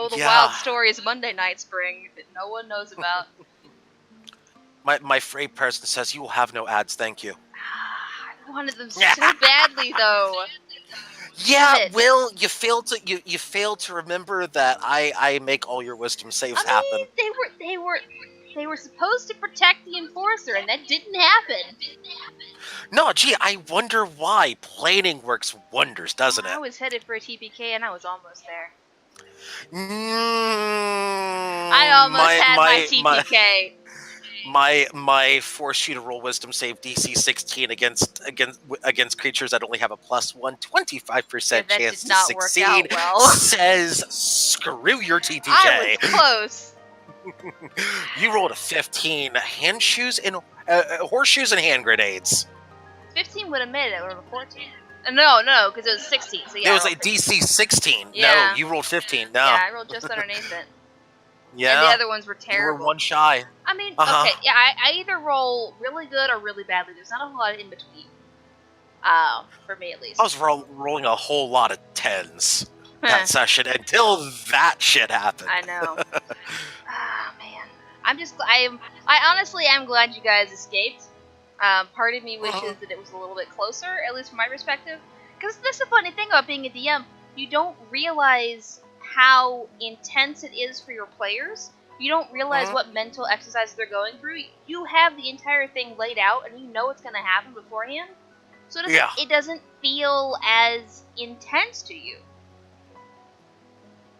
the wild stories Monday Night Spring that no one knows about. My freight person says you will have no ads, thank you. I wanted them so badly, though. Yeah, Will, you failed to remember that I make all your wisdom saves happen. They were supposed to protect the enforcer, and that didn't happen. No, gee, I wonder why. Planning works wonders, doesn't it? I was headed for a TPK, and I was almost there. I I almost had my TPK. My force you to roll wisdom save DC 16 against creatures that only have a +1 25% chance to succeed says screw your TPK. I was close. You rolled a 15. Horseshoes and hand grenades. 15 would have made it. Or a 14. No, because it was 16. So yeah, it was a DC 16. Yeah. No, you rolled 15. No. Yeah, I rolled just underneath it. Yeah. And the other ones were terrible. You were one shy. I mean, okay, yeah, I either roll really good or really badly. There's not a whole lot in between. For me at least. I was rolling a whole lot of 10s that session until that shit happened. I know. Man. I honestly am glad you guys escaped. Part of me wishes that it was a little bit closer, at least from my perspective. Because that's the funny thing about being a DM. You don't realize how intense it is for your players. You don't realize what mental exercises they're going through. You have the entire thing laid out, and you know what's going to happen beforehand. So it doesn't feel as intense to you.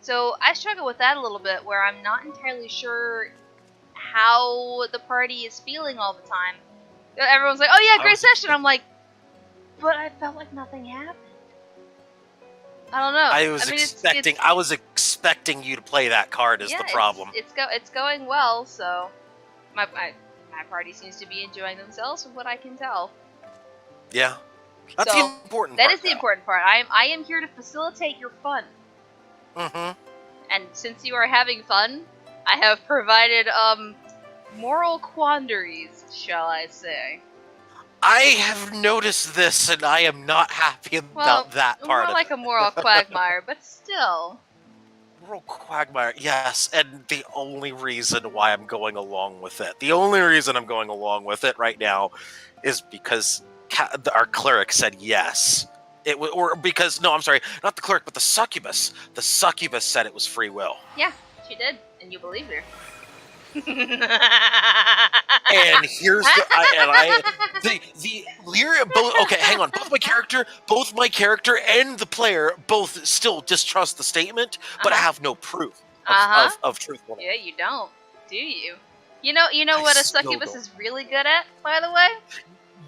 So I struggle with that a little bit, where I'm not entirely sure how the party is feeling all the time. Everyone's like, oh yeah, great session. I'm like, but I felt like nothing happened. I don't know. I was expecting you to play that card is the problem. It's going well, so my party seems to be enjoying themselves from what I can tell. Yeah. That's the important part. That is the important part. I am here to facilitate your fun. And since you are having fun, I have provided moral quandaries, shall I say. I have noticed this, and I am not happy about that part more of like it. a moral quagmire, but still. Moral quagmire, yes, and the only reason why I'm going along with it, the only reason I'm going along with it right now is because our cleric said yes. Or because, no, I'm sorry, not the cleric, but the succubus. The succubus said it was free will. Yeah, she did, and you believed her. And here's the both. Okay, hang on. Both my character and the player both still distrust the statement, but I have no proof of truthfulness. Yeah, you don't, do you? You know what a succubus is really good at, by the way?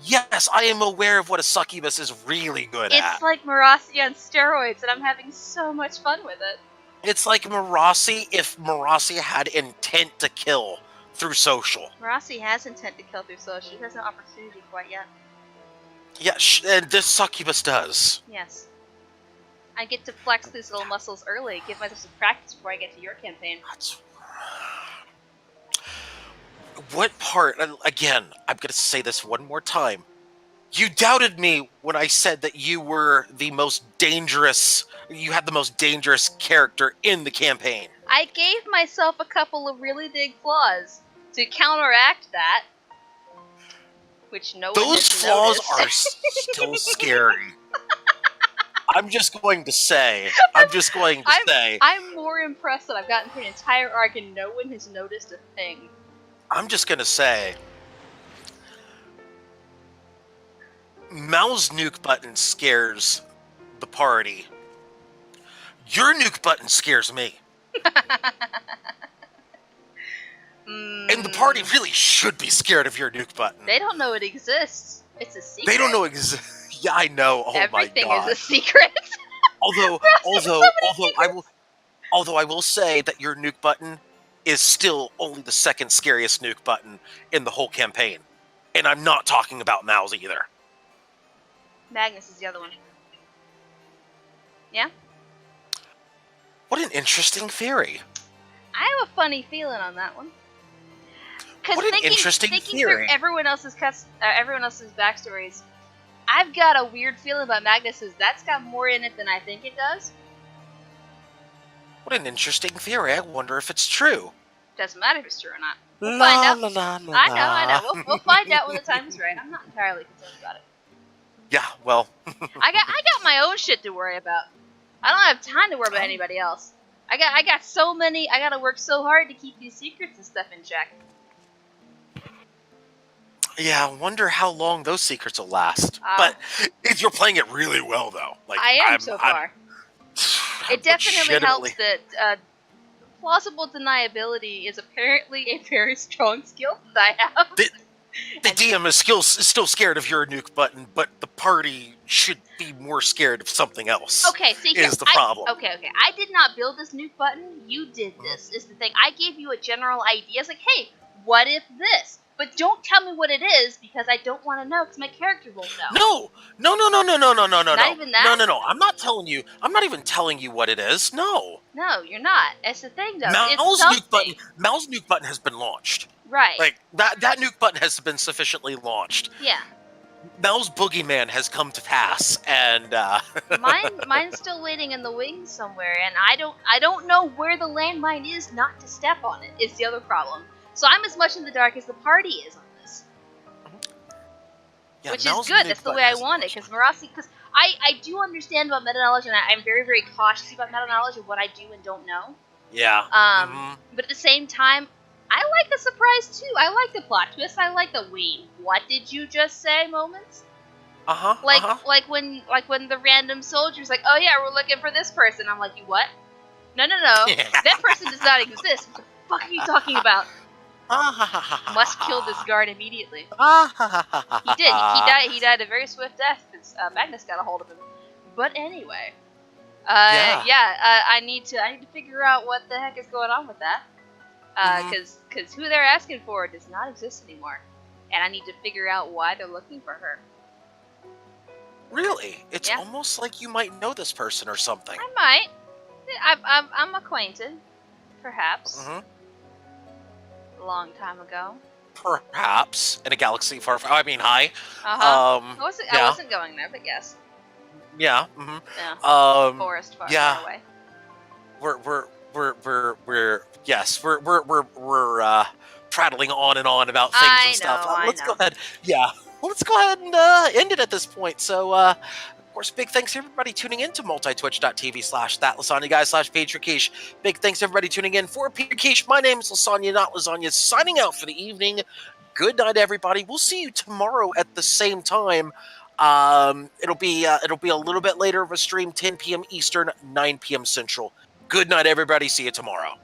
Yes, I am aware of what a succubus is really good at. It's like Marasi on steroids, and I'm having so much fun with it. It's like Marasi if Marasi had intent to kill through social. Marasi has intent to kill through social. She has no opportunity quite yet. Yeah, and this succubus does. Yes. I get to flex these little muscles early, give myself some practice before I get to your campaign. What part, again, I'm going to say this one more time. You doubted me when I said that you were the most dangerous, you had the most dangerous character in the campaign. I gave myself a couple of really big flaws to counteract that, which no one Those has flaws noticed. are still scary. I'm just going to say. I'm more impressed that I've gotten through an entire arc and no one has noticed a thing. I'm just going to say. Mal's nuke button scares the party. Your nuke button scares me. And the party really should be scared of your nuke button. They don't know it exists. It's a secret. They don't know Yeah, I know. Oh Everything my God. is a secret. Although I will say that your nuke button is still only the second scariest nuke button in the whole campaign. And I'm not talking about Mal's either. Magnus is the other one. Yeah? What an interesting theory. I have a funny feeling on that one. What an interesting thinking theory. Through everyone else's backstories, I've got a weird feeling about Magnus's. That's got more in it than I think it does. What an interesting theory. I wonder if it's true. Doesn't matter if it's true or not. We'll find out. I know. We'll find out when the time is right. I'm not entirely concerned about it. Yeah, well. I got my own shit to worry about. I don't have time to worry about anybody else. I got so many. I gotta work so hard to keep these secrets and stuff in check. Yeah, I wonder how long those secrets will last. But if you're playing it really well, though. Like I am so far. It definitely helps that plausible deniability is apparently a very strong skill that I have. The DM is still scared of your nuke button, but the party should be more scared of something else. Okay, see, is the problem. Okay. I did not build this nuke button. You did this. Is the thing. I gave you a general idea. It's like, hey, what if this? But don't tell me what it is because I don't want to know because my character won't know. No. Not even that? No. I'm not telling you. I'm not even telling you what it is. No. No, you're not. That's the thing, though. Mal's nuke button has been launched. Right. Like that nuke button has been sufficiently launched. Yeah. Mal's boogeyman has come to pass, and mine's still waiting in the wings somewhere, and I don't know where the landmine is not to step on it. Is the other problem. So I'm as much in the dark as the party is on this. Yeah, which is good. That's the way I want it. Because I do understand about meta knowledge, and I'm very, very cautious about meta knowledge of what I do and don't know. Yeah. But at the same time, I like the surprise too. I like the plot twist. I like the wait, what did you just say moments. Like when the random soldier's like, oh yeah, we're looking for this person. I'm like, you what? No. That person does not exist. What the fuck are you talking about? Must kill this guard immediately. He did. He died a very swift death because Magnus got a hold of him. But anyway, I need to figure out what the heck is going on with that. Because who they're asking for does not exist anymore, and I need to figure out why they're looking for her. Really? It's almost like you might know this person or something. I might. I'm acquainted, perhaps. A long time ago. Perhaps in a galaxy far. I mean, hi. I wasn't going there, but yes. Yeah. Yeah. Forest far away. We're prattling on and on about things and stuff. Let's go ahead. Yeah. Let's go ahead and end it at this point. So, of course, big thanks to everybody tuning in to multitwitch.tv/thatlasagna_guy/PatrickKeish. Big thanks to everybody tuning in for Peter Keish. My name is Lasagna, not Lasagna, signing out for the evening. good night, everybody. We'll see you tomorrow at the same time. It'll be a little bit later of a stream, 10 p.m. Eastern, 9 p.m. Central. Good night, everybody. See you tomorrow.